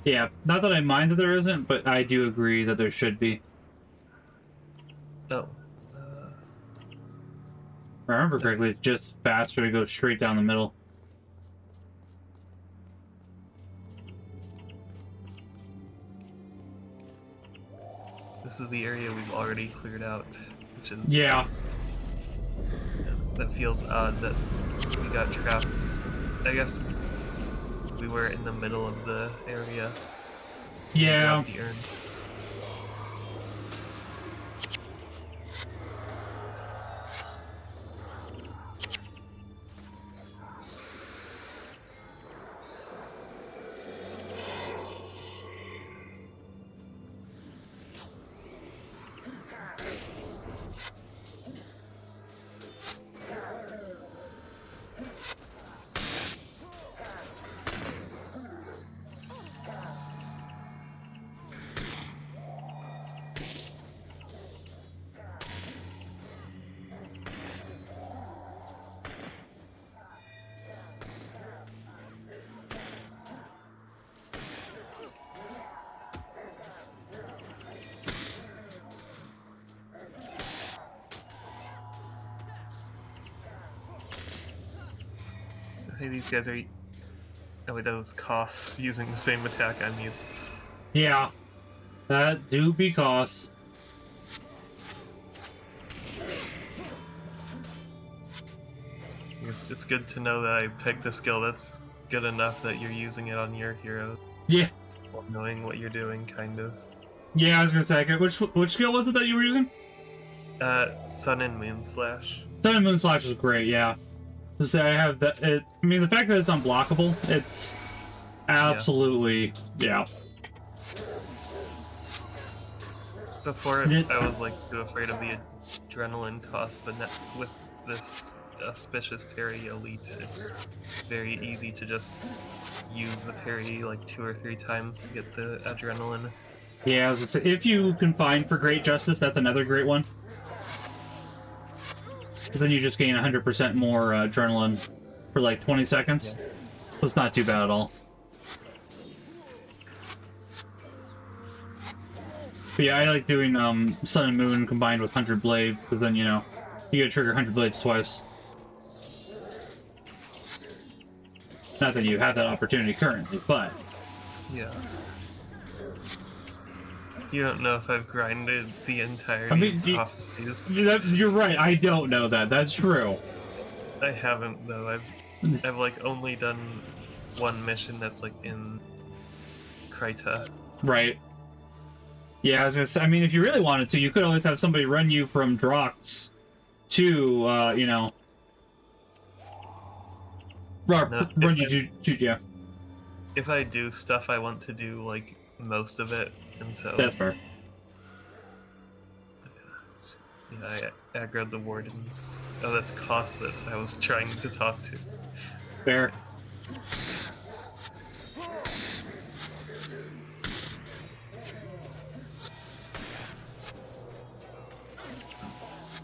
Yeah, not that I mind that there isn't, but I do agree that there should be. Oh. If I remember correctly, it's just faster to go straight down the middle. This is the area we've already cleared out, which is... Yeah. That feels odd that we got trapped. I guess we were in the middle of the area. Yeah. The urn. Hey, these guys are... Oh wait, that was Koss using the same attack I'm using. Yeah. That do be Koss. I guess it's good to know that I picked a skill that's good enough that you're using it on your hero. Yeah. While knowing what you're doing, kind of. Yeah, I was gonna say, which skill was it that you were using? Sun and Moon Slash. Sun and Moon Slash is great, yeah. To say I have that, I mean, the fact that it's unblockable, it's absolutely, yeah. Before, I was like too afraid of the adrenaline cost, but with this auspicious parry elite, it's very easy to just use the parry like 2 or 3 times to get the adrenaline. Yeah, I was gonna say, if you can find for Great Justice, that's another great one. Because then you just gain 100% more adrenaline for like 20 seconds. Yeah. So it's not too bad at all. But yeah, I like doing Sun and Moon combined with 100 Blades, because then, you know, you gotta trigger 100 Blades twice. Not that you have that opportunity currently, but... Yeah. You don't know if I've grinded the entirety of prophecies. You're right, I don't know that. That's true. I haven't, though. I've like only done one mission that's like in Kryta. Right. Yeah, I was gonna say, I mean, if you really wanted to, you could always have somebody run you from Drox to, you know... run you to, yeah. If I do stuff, I want to do, like, most of it. And so, that's fair. Yeah, I aggroed the wardens. Oh, that's Koss that I was trying to talk to. Fair.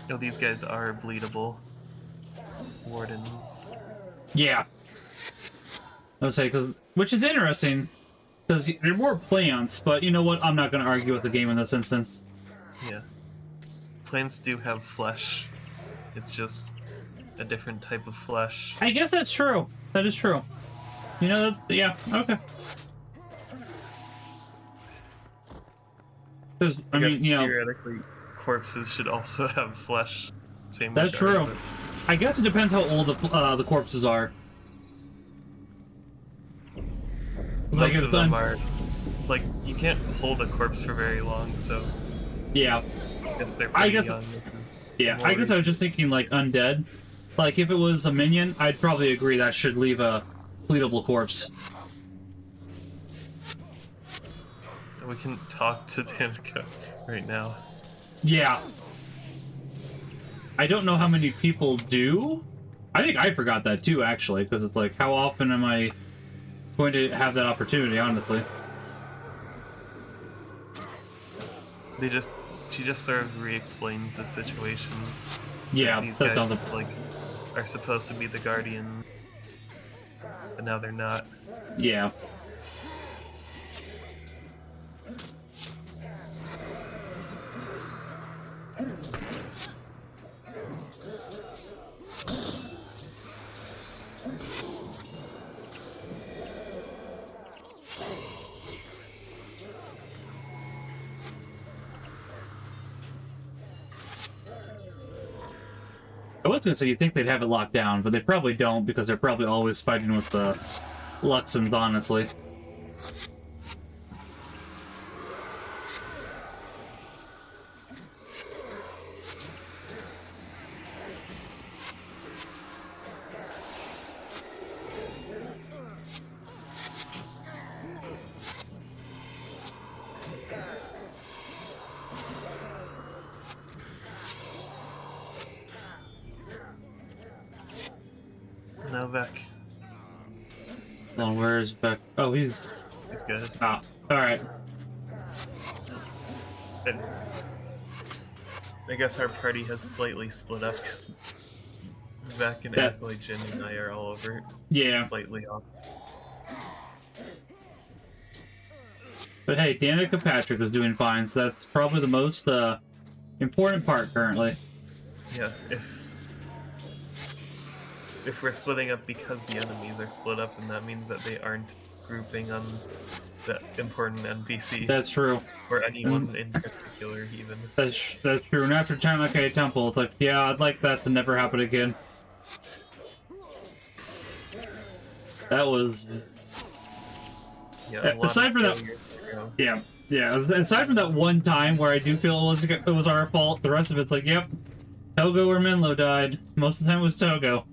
Oh, these guys are bleedable. Wardens. Yeah. I would say, which is interesting. Because they're more plants, but you know what? I'm not going to argue with the game in this instance. Yeah. Plants do have flesh. It's just a different type of flesh. I guess that's true. That is true. You know, yeah, okay. Because I guess mean, theoretically, corpses should also have flesh. Same. That's regard, true. I guess it depends how old the corpses are. Most of them are. Like, you can't hold a corpse for very long, so. Yeah. I guess they're pretty young. Yeah, I guess I was just thinking, like, undead. Like, if it was a minion, I'd probably agree that should leave a fleetable corpse. We can talk to Danica right now. Yeah. I don't know how many people do. I think I forgot that too, actually, because it's like, how often am I going to have that opportunity, honestly? She just sort of re-explains the situation. Yeah, these that guys sounds like are supposed to be the guardian, but now they're not. Yeah. I was gonna say you'd think they'd have it locked down, but they probably don't because they're probably always fighting with the Luxons, honestly. No, Vec. Oh, where's Beck? Oh, he's good. Ah, alright. I guess our party has slightly split up because Vec and Acolyte Jin and I are all over. Yeah. Slightly off. But hey, Danica Patrick is doing fine, so that's probably the most important part currently. Yeah, if we're splitting up because the enemies are split up, then that means that they aren't grouping on the important NPC. That's true. Or anyone in particular, even. That's true. And after Tahnaki Temple, it's like, yeah, I'd like that to never happen again. That was... Yeah, aside from that... Yeah. Aside from that one time where I do feel it was our fault, the rest of it's like, yep, Togo or Menlo died. Most of the time it was Togo.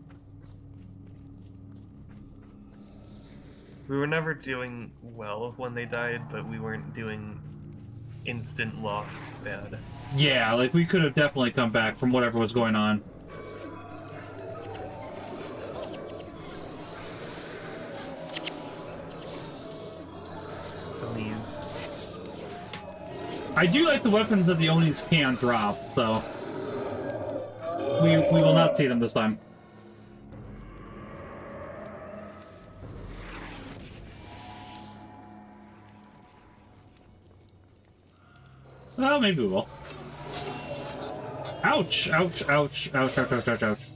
We were never doing well when they died, but we weren't doing instant loss bad. Yeah, like we could have definitely come back from whatever was going on. Onis. I do like the weapons that the Onis can drop, so we will not see them this time. Well, maybe we will. Ouch! Ouch! Ouch! Ouch! Ouch! Ouch! Ouch! Ouch!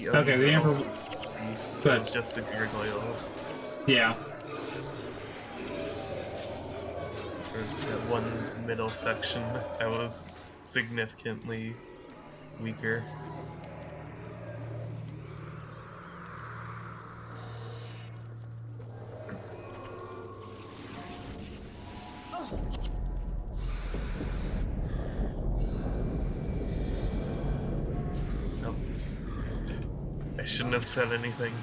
Okay, the Emperor. Good. It's just the gargoyles. Yeah. For that one middle section, I was significantly weaker. Nope. I shouldn't have said anything.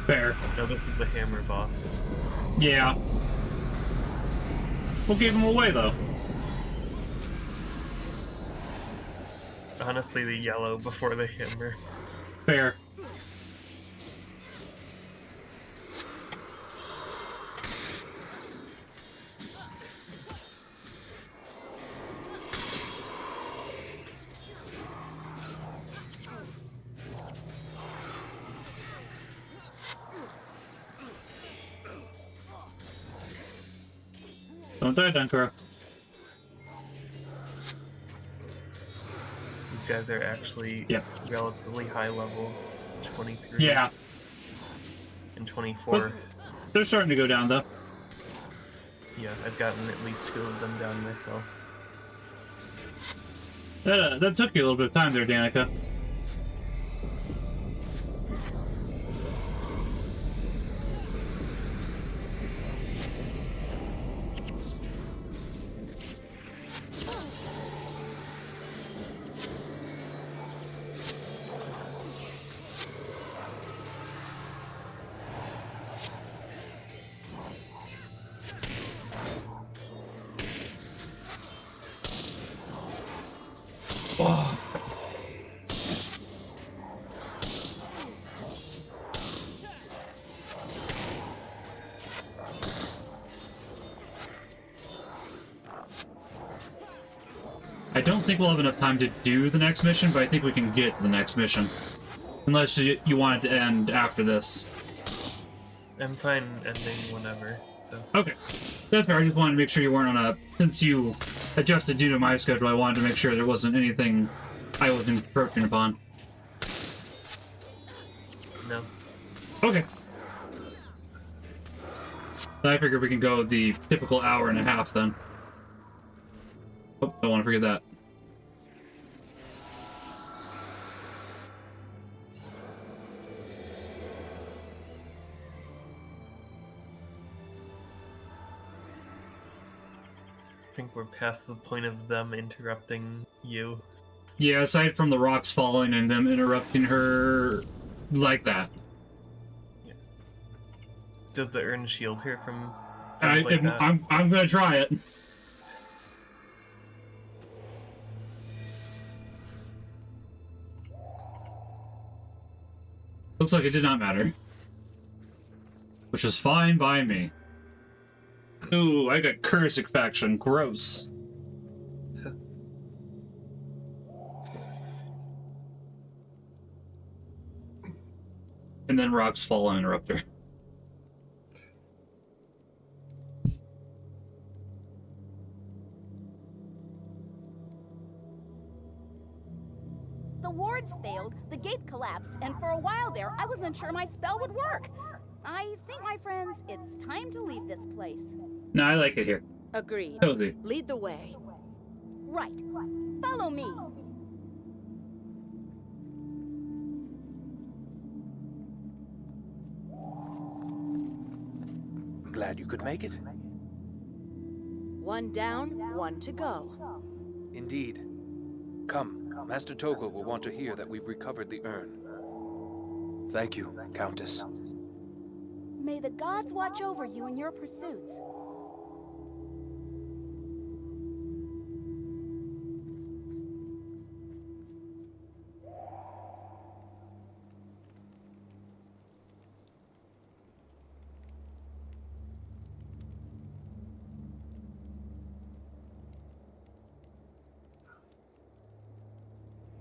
Fair. No, this is the hammer boss. Yeah. We'll give him away, though. Honestly, the yellow before the hammer. Fair. Don't die, Dunkura. These guys are actually relatively high level. 23. Yeah. And 24. But they're starting to go down, though. Yeah, I've gotten at least 2 of them down myself. That took you a little bit of time there, Danica. Oh. I don't think we'll have enough time to do the next mission, but I think we can get to the next mission. Unless you want it to end after this. I'm fine ending whenever, so... Okay. That's fair. I just wanted to make sure you weren't on a... Since you adjusted due to my schedule, I wanted to make sure there wasn't anything I was encroaching upon. No. Okay. I figured we can go the typical hour and a half then. Oh, don't want to forget that. I think we're past the point of them interrupting you. Yeah, aside from the rocks falling and them interrupting her like that. Yeah. Does the urn shield her from I'm gonna try it. Looks like it did not matter. Which is fine by me. Ooh, I got Cursic faction. Gross. And then rocks fall and interrupt her. The wards failed, the gate collapsed, and for a while there, I wasn't sure my spell would work. I think, my friends, it's time to leave this place. No, I like it here. Agreed. Cozy. Lead the way. Right. Follow me. Glad you could make it. One down, one to go. Indeed. Come, Master Togo will want to hear that we've recovered the urn. Thank you, Countess. May the gods watch over you in your pursuits.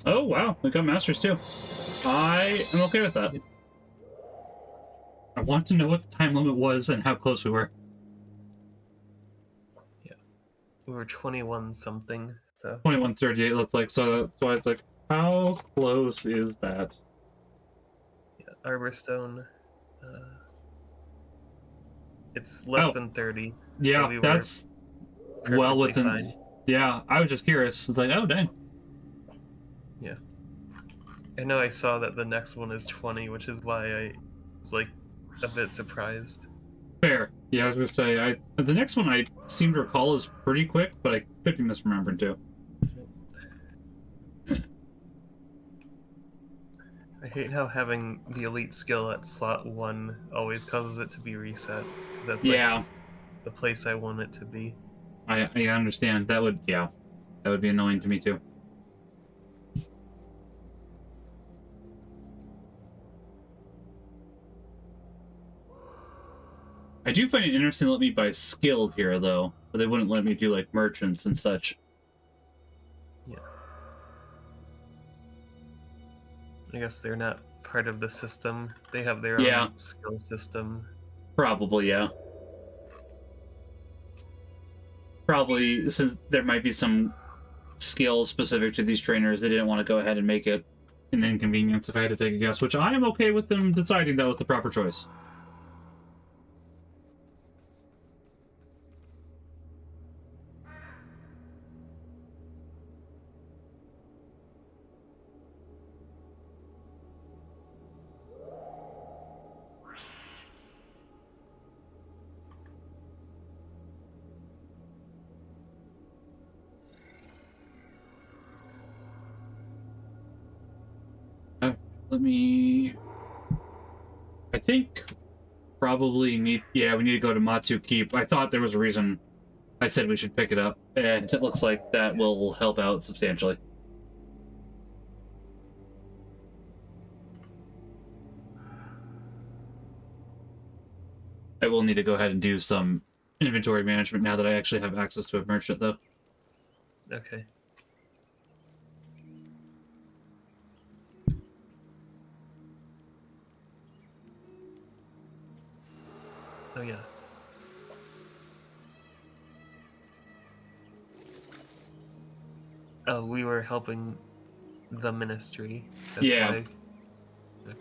Oh, wow. We got masters, too. I am okay with that. I want to know what the time limit was and how close we were. Yeah. We were 21 something, so... 21:38 looks like, so I was like, how close is that? Yeah, Arborstone... it's less than 30. Yeah, so we that's well within... fine. Yeah, I was just curious. It's like, oh, dang. Yeah. I know I saw that the next one is 20, which is why I was, like, a bit surprised. Fair. Yeah, I was going to say, the next one I seem to recall is pretty quick, but I could be misremembering, too. I hate how having the elite skill at slot 1 always causes it to be reset, because that's, like, the place I want it to be. I understand. That would be annoying to me, too. I do find it interesting to let me buy skilled here, though, but they wouldn't let me do, like, merchants and such. Yeah. I guess they're not part of the system. They have their own skill system. Probably, yeah. probably, since there might be some skills specific to these trainers, they didn't want to go ahead and make it an inconvenience if I had to take a guess, which I am okay with them deciding that was the proper choice. Let me... I think probably need... Yeah, we need to go to Matsu Keep. I thought there was a reason I said we should pick it up, and it looks like that will help out substantially. I will need to go ahead and do some inventory management now that I actually have access to a merchant, though. Okay. Oh, yeah. Oh, we were helping the ministry. That's Yeah. why. Okay.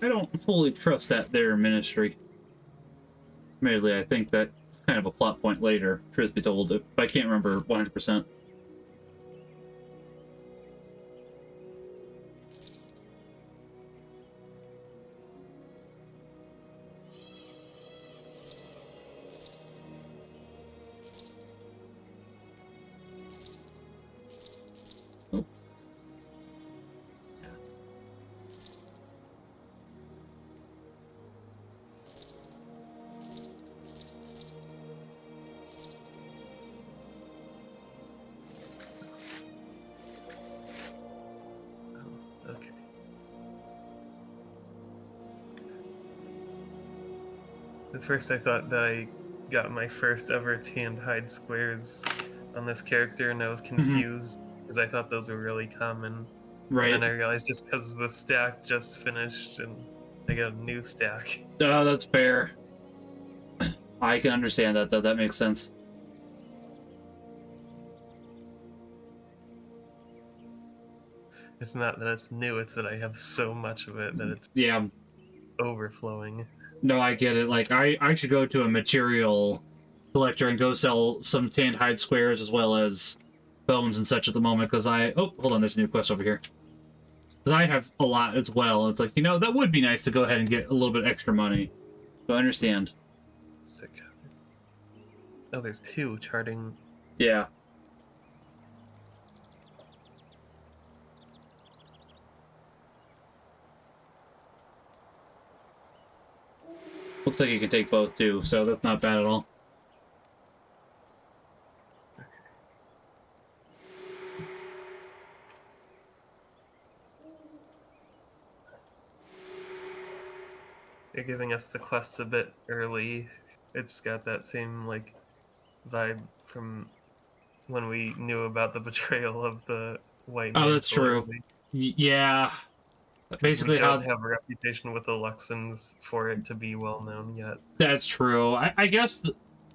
I don't fully trust that their ministry. Admittedly, I think that's kind of a plot point later, truth be told, if I can't remember 100%. Oh. Okay. At first I thought that I got my first ever tanned hide squares on this character, and I was confused because I thought those were really common. Right. And then I realized just because the stack just finished and I got a new stack. Oh, that's fair. I can understand that, though. That makes sense. It's not that it's new, it's that I have so much of it that it's Yeah. overflowing. No, I get it. Like, I should go to a material collector and go sell some tanned hide squares as well as bones and such at the moment, because I... Oh, hold on, there's a new quest over here. Because I have a lot as well. It's like, you know, that would be nice to go ahead and get a little bit extra money. So I understand. Sick. Oh, there's two charting. Yeah. Looks like you can take both, too, so that's not bad at all. They're giving us the quests a bit early. It's got that same, like, vibe from when we knew about the betrayal of the white man. Oh, that's true. Yeah. Basically, we don't have a reputation with the Luxons for it to be well known yet. That's true. I guess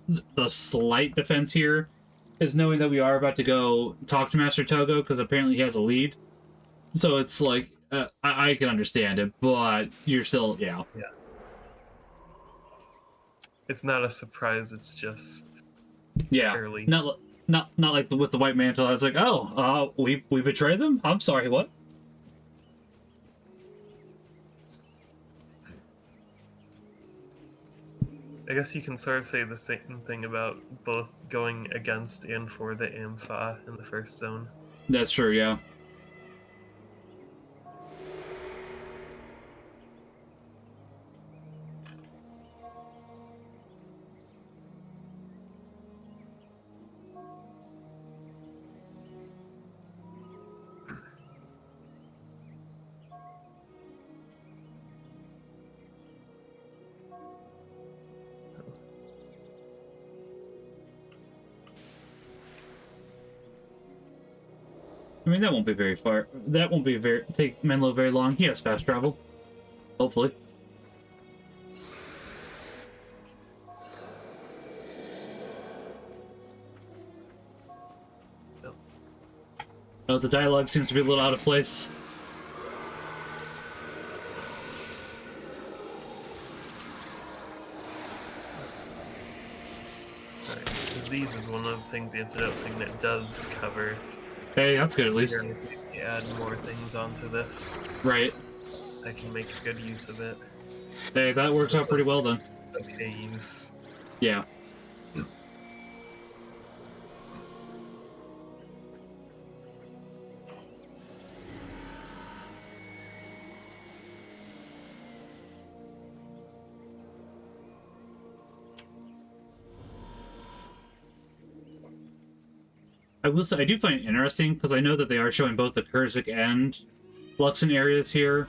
the slight defense here is knowing that we are about to go talk to Master Togo, because apparently he has a lead. So it's like, I can understand it, but you're still, yeah. Yeah. It's not a surprise, it's just early. Not like with the white mantle. I was like, oh, we betrayed them? I'm sorry, what? I guess you can sort of say the same thing about both going against and for the Ampha in the first zone. That's true, yeah. I mean, that won't be very far. That won't be take Menlo very long. He has fast travel. Hopefully. Oh, the dialogue seems to be a little out of place. Right. Disease is one of the things the antidote thing that does cover. Hey, that's good at least. If you add more things onto this, Right. I can make good use of it. Hey, that works out pretty well then. Okay, use. Yeah. I will say, I do find it interesting, because I know that they are showing both the Kurzik and Luxon areas here,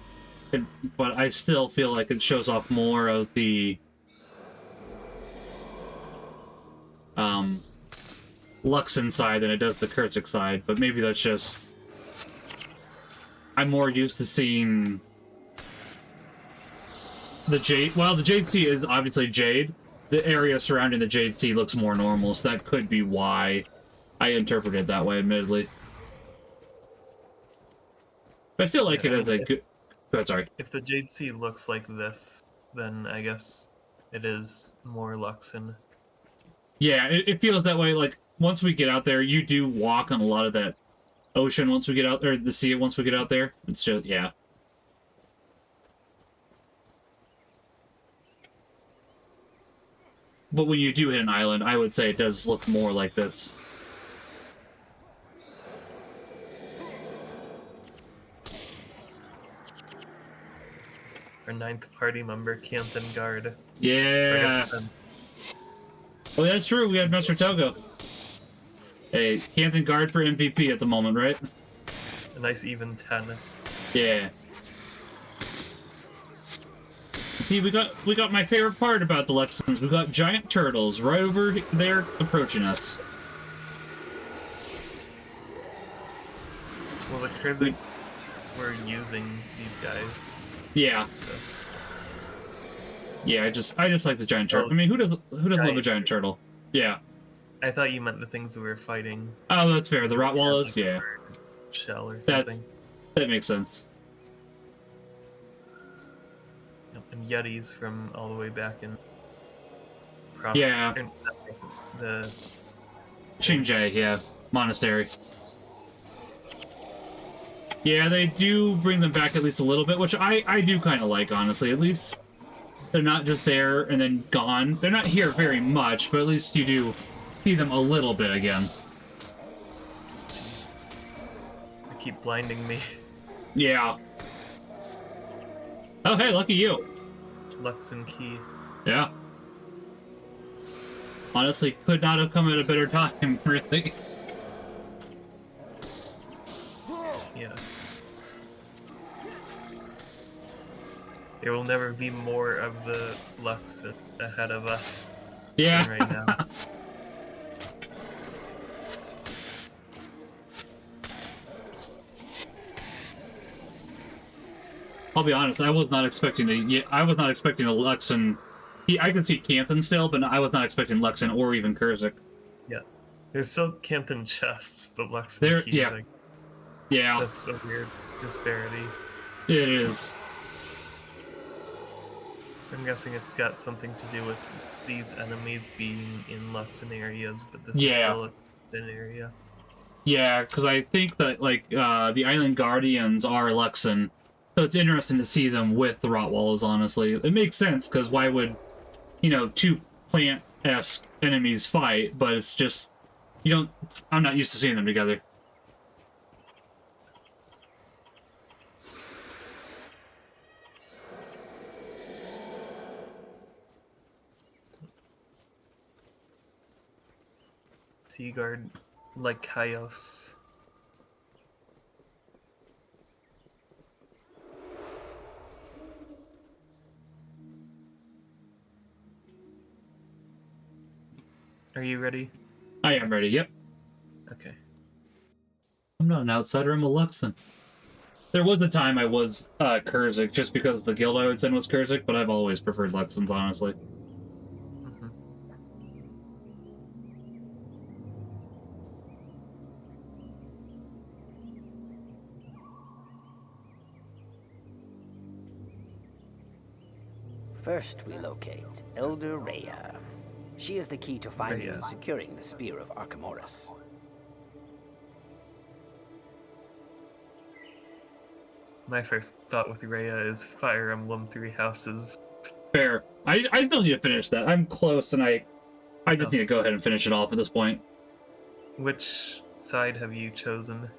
but I still feel like it shows off more of the Luxon side than it does the Kurzik side, but maybe that's just... I'm more used to seeing the Jade... Well, the Jade Sea is obviously Jade. The area surrounding the Jade Sea looks more normal, so that could be why I interpret it that way, admittedly. But I still like it as a good... Go ahead, sorry. If the Jade Sea looks like this, then I guess it is more Luxon. Yeah, it feels that way. Like, once we get out there, you do walk on a lot of that ocean once we get out there, the sea once we get out there. It's just, yeah. But when you do hit an island, I would say it does look more like this. Our 9th party member, Canton Guard. Yeah. Oh, that's true. We have Mr. Togo. Hey, Canton Guard for MVP at the moment, right? A nice even 10. Yeah. See, we got my favorite part about the Lexans. We got giant turtles right over there approaching us. Well, the Kurzik were using these guys. Yeah. So. Yeah, I just like the giant turtle. I mean, who does love a giant turtle? Yeah. I thought you meant the things we were fighting. Oh, that's fair. The Rottweilers, yeah. Shell or something. That makes sense. And Yetis from all the way back in. Yeah. The Xinjie, yeah. Monastery. Yeah, they do bring them back at least a little bit, which I do kind of like, honestly. At least they're not just there and then gone. They're not here very much, but at least you do see them a little bit again. They keep blinding me. Yeah. Oh, hey, lucky you. Luxon Key. Yeah. Honestly, could not have come at a better time, really. Yeah. There will never be more of the Lux ahead of us. Yeah. Right now. I'll be honest, I was not expecting a Luxon. I can see Canthan still, but I was not expecting Luxon or even Kurzik. Yeah. There's still Canthan chests, but Luxon There, keys. yeah. Yeah. That's a weird disparity. It is. I'm guessing it's got something to do with these enemies being in Luxon areas, but this is Yeah. still a thin area. Yeah, because I think that, like, the Island Guardians are Luxon, so it's interesting to see them with the Rottweilers, honestly. It makes sense, because why would, two plant-esque enemies fight, but it's just, I'm not used to seeing them together. Seaguard, like Chaos. Are you ready? I am ready, yep. Okay. I'm not an outsider, I'm a Luxon. There was a time I was Kurzik, just because the guild I was in was Kurzik, but I've always preferred Luxons, honestly. Mm-hmm. First, we locate Elder Rhea. She is the key to finding Rhea. and securing the Spear of Archimedes. My first thought with Rhea is Fire Emblem Three Houses. Fair. I still need to finish that. I'm close, and I just need to go ahead and finish it off at this point. Which side have you chosen?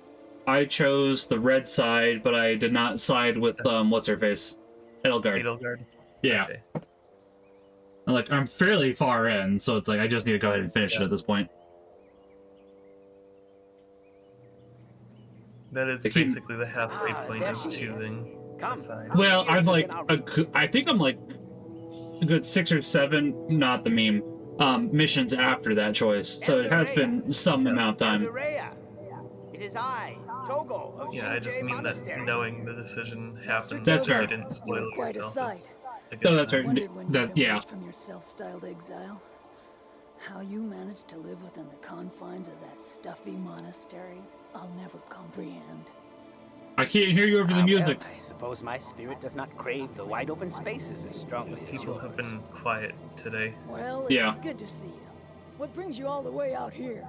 I chose the red side, but I did not side with, what's-her-face? Edelgard. Edelgard? Yeah. Okay. Like, I'm fairly far in, so it's like, I just need to go ahead and finish it at this point. That is basically the halfway point is choosing a side. Well, I'm like, I think I'm like a good 6 or 7, not the meme, missions after that choice. So it has been some amount of time. It is I, Togo of Yeah, I just mean that knowing the decision happened. That's fair. If you didn't spoil it Quite a yourself. sight. Is a good No, that's sign. right. That, yeah. From your self-styled exile, how you managed to live within the confines of that stuffy monastery, I'll never comprehend. I can't hear you over the music. Well, I suppose my spirit does not crave the wide open spaces as strongly as People yours. have been quiet today. Well, Yeah. it's good to see you. What brings you all the way out here?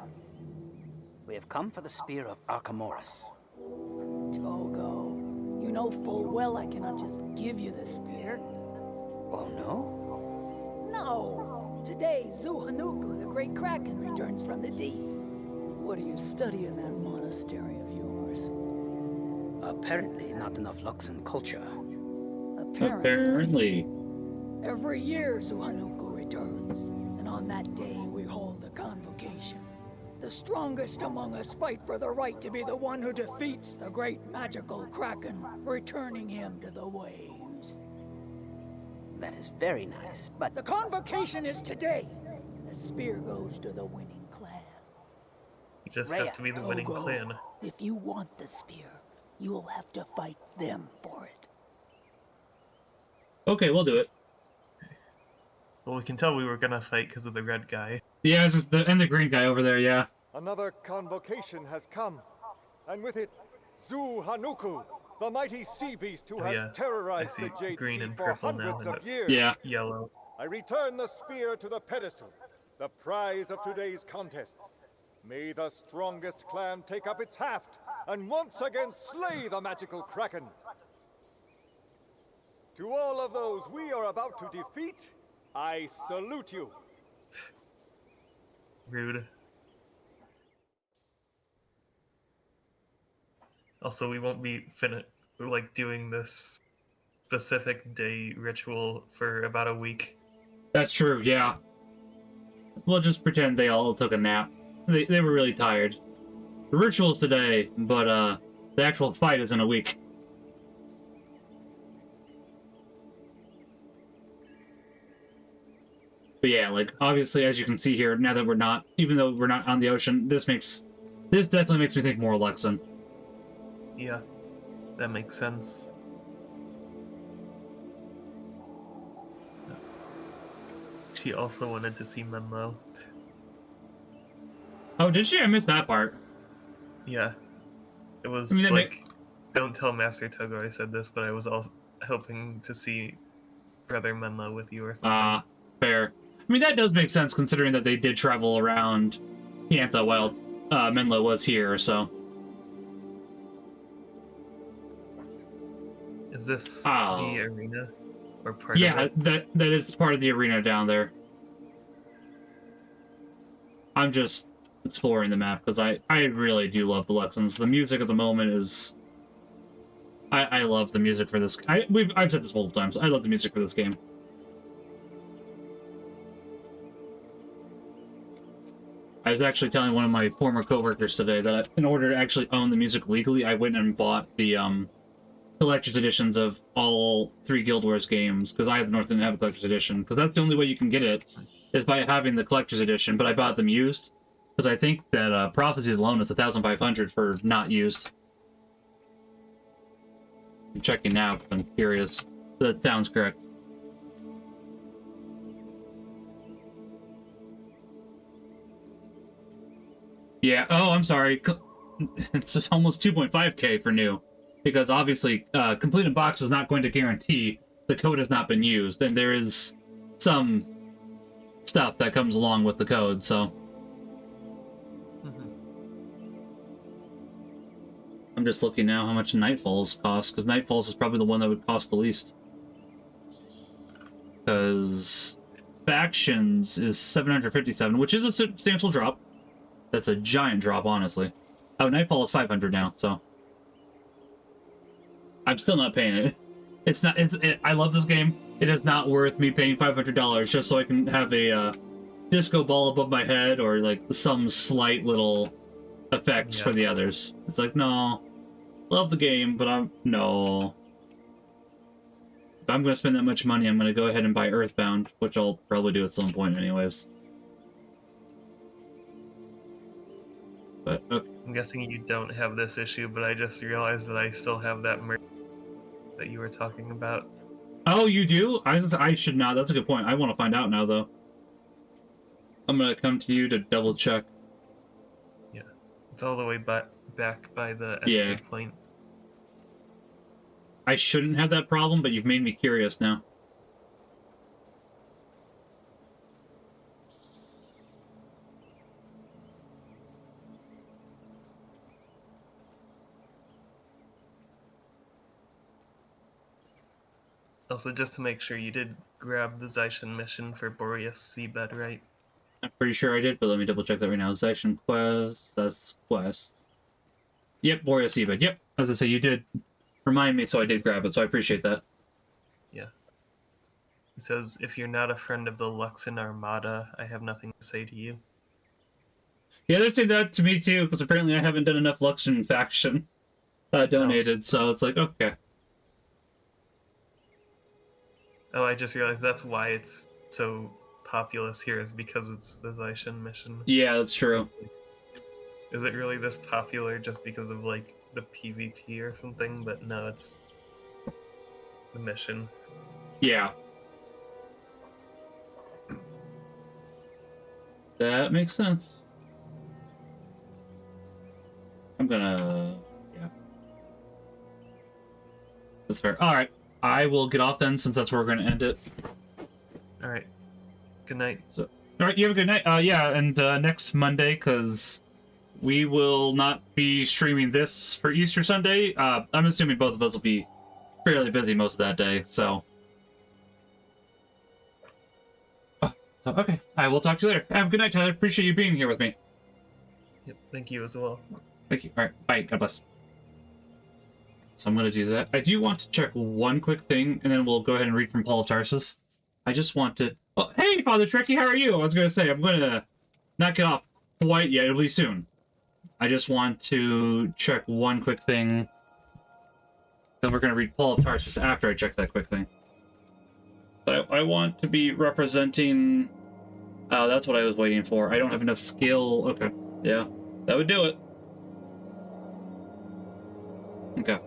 We have come for the Spear of Archimedes. Togo, you know full well I cannot just give you the spear. Oh no? No! Today, Zuhanuku, the great Kraken, returns from the deep. What do you study in that monastery of yours? Apparently not enough Luxon culture. Apparently. Every year, Zuhanuku returns, and on that day we hold a convocation. The strongest among us fight for the right to be the one who defeats the great magical Kraken, returning him to the waves. That is very nice, but The convocation is today. The spear goes to the winning clan. You just Rhea, have to be the winning Togo, clan. if you want the spear, you'll have to fight them for it. Okay, we'll do it. Well, we can tell we were gonna fight because of the red guy. Yeah, it's just and the green guy over there, yeah. Another convocation has come, and with it, Zuhanuku, the mighty sea beast who Oh, has yeah. terrorized I see the Jade green Sea and for purple now, hundreds and of years. Yeah. Yellow. I return the spear to the pedestal, the prize of today's contest. May the strongest clan take up its haft and once again slay the magical Kraken. To all of those we are about to defeat, I salute you. Rude. Also, we won't be doing this specific day ritual for about a week. That's true, yeah. We'll just pretend they all took a nap. They were really tired. The ritual's today, but the actual fight is in a week. But yeah, like, obviously, as you can see here, now that we're not, even though we're not on the ocean, this definitely makes me think more Luxon. Yeah, that makes sense. She also wanted to see Menlo. Oh, did she? I missed that part. Yeah. It was I mean, like, don't tell Master Togo I said this, but I was also hoping to see Brother Menlo with you or something. Fair. I mean, that does make sense considering that they did travel around Piantha while Menlo was here, so. Is this Oh. the arena? Or part Yeah, of it? that is part of the arena down there. I'm just exploring the map because I really do love the Luxons. The music at the moment is... I love the music for this. I've said this multiple times. I love the music for this game. I was actually telling one of my former coworkers today that in order to actually own the music legally, I went and bought the collector's editions of all 3 Guild Wars games, because I have the North and have a collector's edition, because that's the only way you can get it, is by having the collector's edition, but I bought them used. Because I think that Prophecy alone is 1,500 for not used. I'm checking now because I'm curious. That sounds correct. Yeah, oh, I'm sorry. It's almost 2.5K for new. Because obviously, completed box is not going to guarantee the code has not been used. And there is some stuff that comes along with the code, so... I'm just looking now how much Nightfalls cost, because Nightfalls is probably the one that would cost the least. Because Factions is 757, which is a substantial drop. That's a giant drop, honestly. Oh, Nightfall is 500 now, so... I'm still not paying it. It's not... I love this game. It is not worth me paying $500 just so I can have a disco ball above my head or, like, some slight little effects for the others. It's like, no... Love the game, but no. If I'm going to spend that much money, I'm going to go ahead and buy Earthbound, which I'll probably do at some point anyways. But, okay. I'm guessing you don't have this issue, but I just realized that I still have that merch that you were talking about. Oh, you do? I should not. That's a good point. I want to find out now, though. I'm going to come to you to double check. Yeah. It's all the way back by the entry point. I shouldn't have that problem, but you've made me curious now. Also, just to make sure, you did grab the Zaishin mission for Boreas Seabed, right? I'm pretty sure I did, but let me double check that right now. Zaishin quest, that's quest. Yep, Boreas Seabed. Yep, as I say, you did remind me, so I did grab it, so I appreciate that. Yeah. It says, if you're not a friend of the Luxon Armada, I have nothing to say to you. Yeah, they're saying that to me too, because apparently I haven't done enough Luxon faction donated, so it's like, okay. Oh, I just realized that's why it's so populous here, is because it's the Zaishin mission. Yeah, that's true. Is it really this popular just because of, like, the PvP or something? But no, it's the mission. Yeah. That makes sense. I'm gonna... yeah. That's fair. Alright. I will get off then, since that's where we're gonna end it. Alright. Good night. So, alright, you have a good night. Yeah, and next Monday, because we will not be streaming this for Easter Sunday. I'm assuming both of us will be fairly busy most of that day, so... So, okay. I will talk to you later. Have a good night, Tyler. Appreciate you being here with me. Yep, thank you as well. Thank you. Alright, bye. God bless. So I'm going to do that. I do want to check one quick thing, and then we'll go ahead and read from Paul of Tarsus. I just want to... Oh, hey, Father Trekkie, how are you? I was going to say, I'm going to not get off quite yet. It'll be soon. I just want to check one quick thing. Then we're going to read Paul of Tarsus after I check that quick thing. I want to be representing... that's what I was waiting for. I don't have enough skill. Okay. Yeah, that would do it. Okay.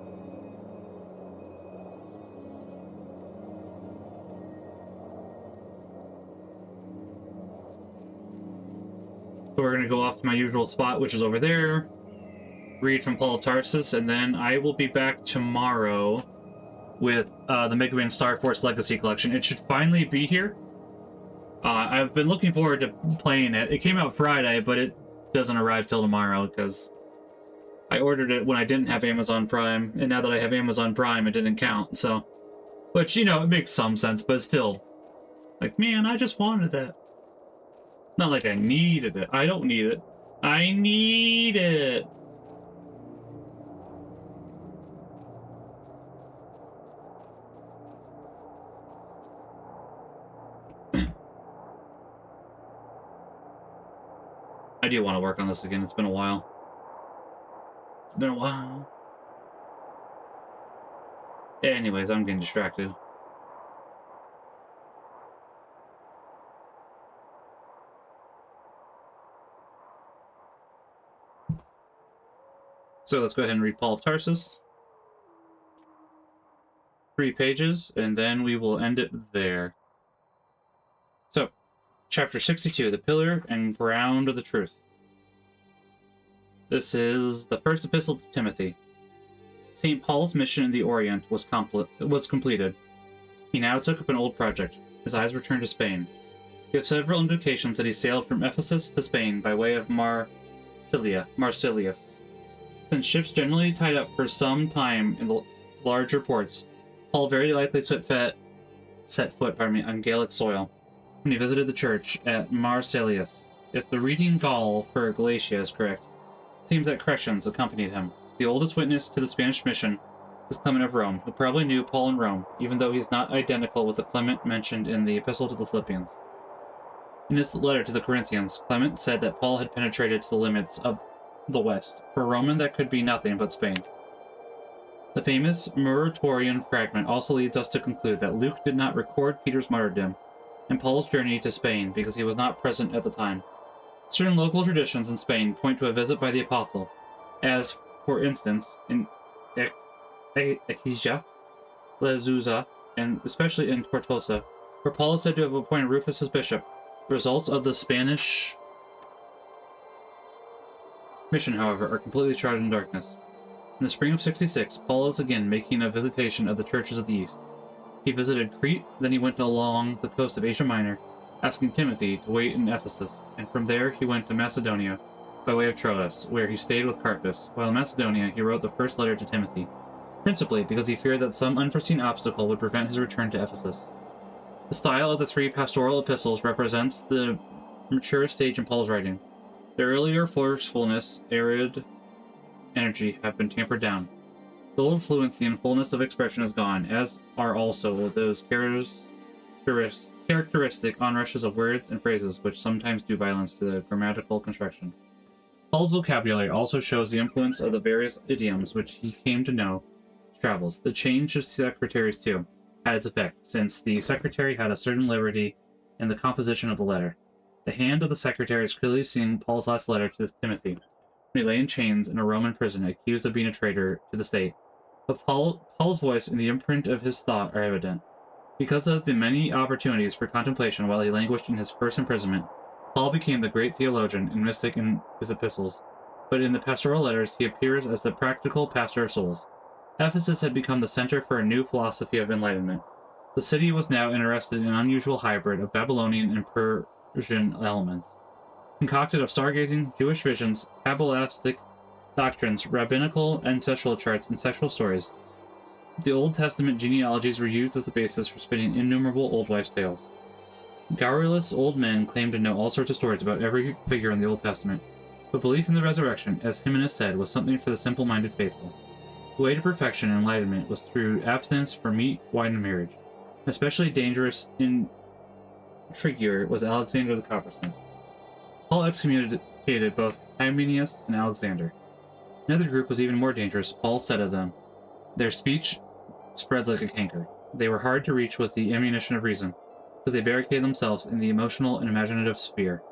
So we're going to go off to my usual spot, which is over there. Read from Paul of Tarsus, and then I will be back tomorrow with the Mega Man Star Force Legacy Collection. It should finally be here. I've been looking forward to playing it. It came out Friday, but it doesn't arrive till tomorrow, because I ordered it when I didn't have Amazon Prime, and now that I have Amazon Prime, it didn't count, so... Which, you know, it makes some sense, but still... Like, man, I just wanted that. Not like I needed it. I don't need it. I need it! I do want to work on this again. It's been a while. It's been a while. Anyways, I'm getting distracted. So let's go ahead and read Paul of Tarsus. 3 pages, and then we will end it there. So, chapter 62, the pillar and ground of the truth. This is the first epistle to Timothy. St. Paul's mission in the Orient was completed. He now took up an old project. His eyes returned to Spain. We have several indications that he sailed from Ephesus to Spain by way of Marsilius. Since ships generally tied up for some time in the larger ports, Paul very likely set foot on Gallic soil when he visited the church at Marsilius. If the reading Gaul for Galatia is correct, it seems that Crescens accompanied him. The oldest witness to the Spanish mission is Clement of Rome, who probably knew Paul in Rome, even though he's not identical with the Clement mentioned in the Epistle to the Philippians. In his letter to the Corinthians, Clement said that Paul had penetrated to the limits of the West. For a Roman, that could be nothing but Spain. The famous Muratorian fragment also leads us to conclude that Luke did not record Peter's martyrdom and Paul's journey to Spain because he was not present at the time. Certain local traditions in Spain point to a visit by the apostle, as, for instance, in Ecija, Lezuza, and especially in Tortosa, where Paul is said to have appointed Rufus as bishop. Results of the Spanish mission, however, are completely shrouded in darkness. In the spring of 66, Paul is again making a visitation of the churches of the East. He visited Crete, then he went along the coast of Asia Minor, asking Timothy to wait in Ephesus, and from there he went to Macedonia by way of Troas, where he stayed with Carpus. While in Macedonia, he wrote the first letter to Timothy, principally because he feared that some unforeseen obstacle would prevent his return to Ephesus. The style of the 3 pastoral epistles represents the mature stage in Paul's writing. The earlier forcefulness, arid energy have been tampered down. The old fluency and fullness of expression is gone, as are also those characteristic onrushes of words and phrases which sometimes do violence to the grammatical construction. Paul's vocabulary also shows the influence of the various idioms which he came to know in his travels. The change of secretaries, too, had its effect, since the secretary had a certain liberty in the composition of the letter. The hand of the secretary is clearly seen in Paul's last letter to Timothy, when he lay in chains in a Roman prison, accused of being a traitor to the state. But Paul's voice and the imprint of his thought are evident. Because of the many opportunities for contemplation while he languished in his first imprisonment, Paul became the great theologian and mystic in his epistles, but in the pastoral letters he appears as the practical pastor of souls. Ephesus had become the center for a new philosophy of enlightenment. The city was now interested in an unusual hybrid of Babylonian and Persian elements, concocted of stargazing, Jewish visions, Kabbalistic doctrines, rabbinical ancestral charts, and sexual stories. The Old Testament genealogies were used as the basis for spinning innumerable old wives' tales. Garrulous old men claimed to know all sorts of stories about every figure in the Old Testament, but belief in the resurrection, as Jimenez said, was something for the simple-minded faithful. The way to perfection and enlightenment was through abstinence from meat, wine, and marriage. Especially dangerous intriguer was Alexander the coppersmith. Paul excommunicated both Hymenaeus and Alexander. Another group was even more dangerous. Paul said of them, "Their speech spreads like a canker. They were hard to reach with the ammunition of reason, because they barricaded themselves in the emotional and imaginative sphere.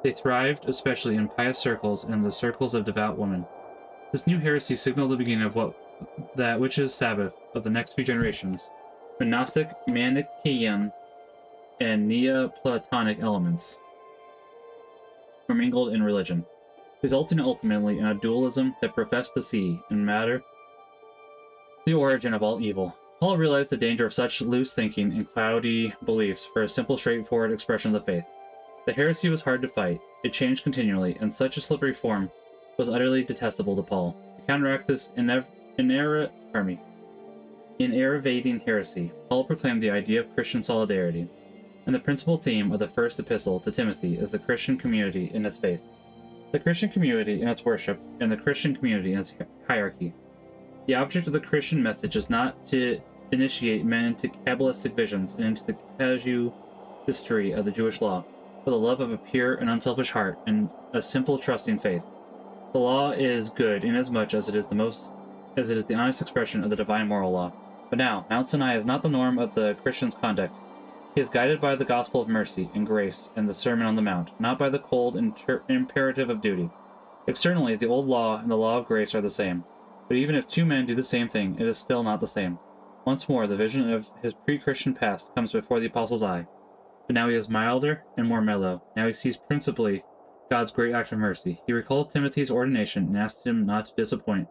They thrived especially in pious circles and in the circles of devout women. This new heresy signaled the beginning of that which is Sabbath of the next few generations, when Gnostic, Manichaean, and Neoplatonic elements were mingled in religion, resulting ultimately in a dualism that professed to see, in matter, the origin of all evil. Paul realized the danger of such loose thinking and cloudy beliefs for a simple, straightforward expression of the faith. The heresy was hard to fight, it changed continually, and such a slippery form was utterly detestable to Paul. To counteract this enervating heresy, Paul proclaimed the idea of Christian solidarity, and the principal theme of the first epistle to Timothy is the Christian community in its faith, the Christian community in its worship, and the Christian community in its hierarchy. The object of the Christian message is not to initiate men into Kabbalistic visions and into the casuistry of the Jewish law, but the love of a pure and unselfish heart and a simple, trusting faith. The law is good inasmuch as it is the honest expression of the divine moral law. But now, Mount Sinai is not the norm of the Christian's conduct. He is guided by the gospel of mercy and grace and the Sermon on the Mount, not by the cold imperative of duty. Externally, the old law and the law of grace are the same. But even if two men do the same thing, it is still not the same. Once more, the vision of his pre-Christian past comes before the apostle's eye. But now he is milder and more mellow. Now he sees principally God's great act of mercy. He recalls Timothy's ordination and asks him not to disappoint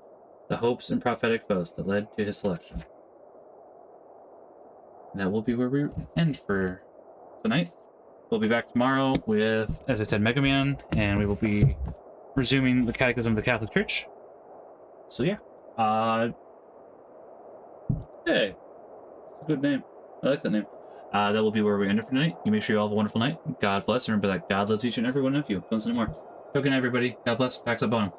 the hopes and prophetic boasts that led to his selection. And that will be where we end for tonight. We'll be back tomorrow with, as I said, Mega Man, and we will be resuming the Catechism of the Catholic Church. So yeah, hey, it's a good name. I like that name. That will be where we end it for tonight. You make sure you all have a wonderful night. God bless. Remember that God loves each and every one of you. Don't say anymore. Good night, everybody. God bless. Pax up on him.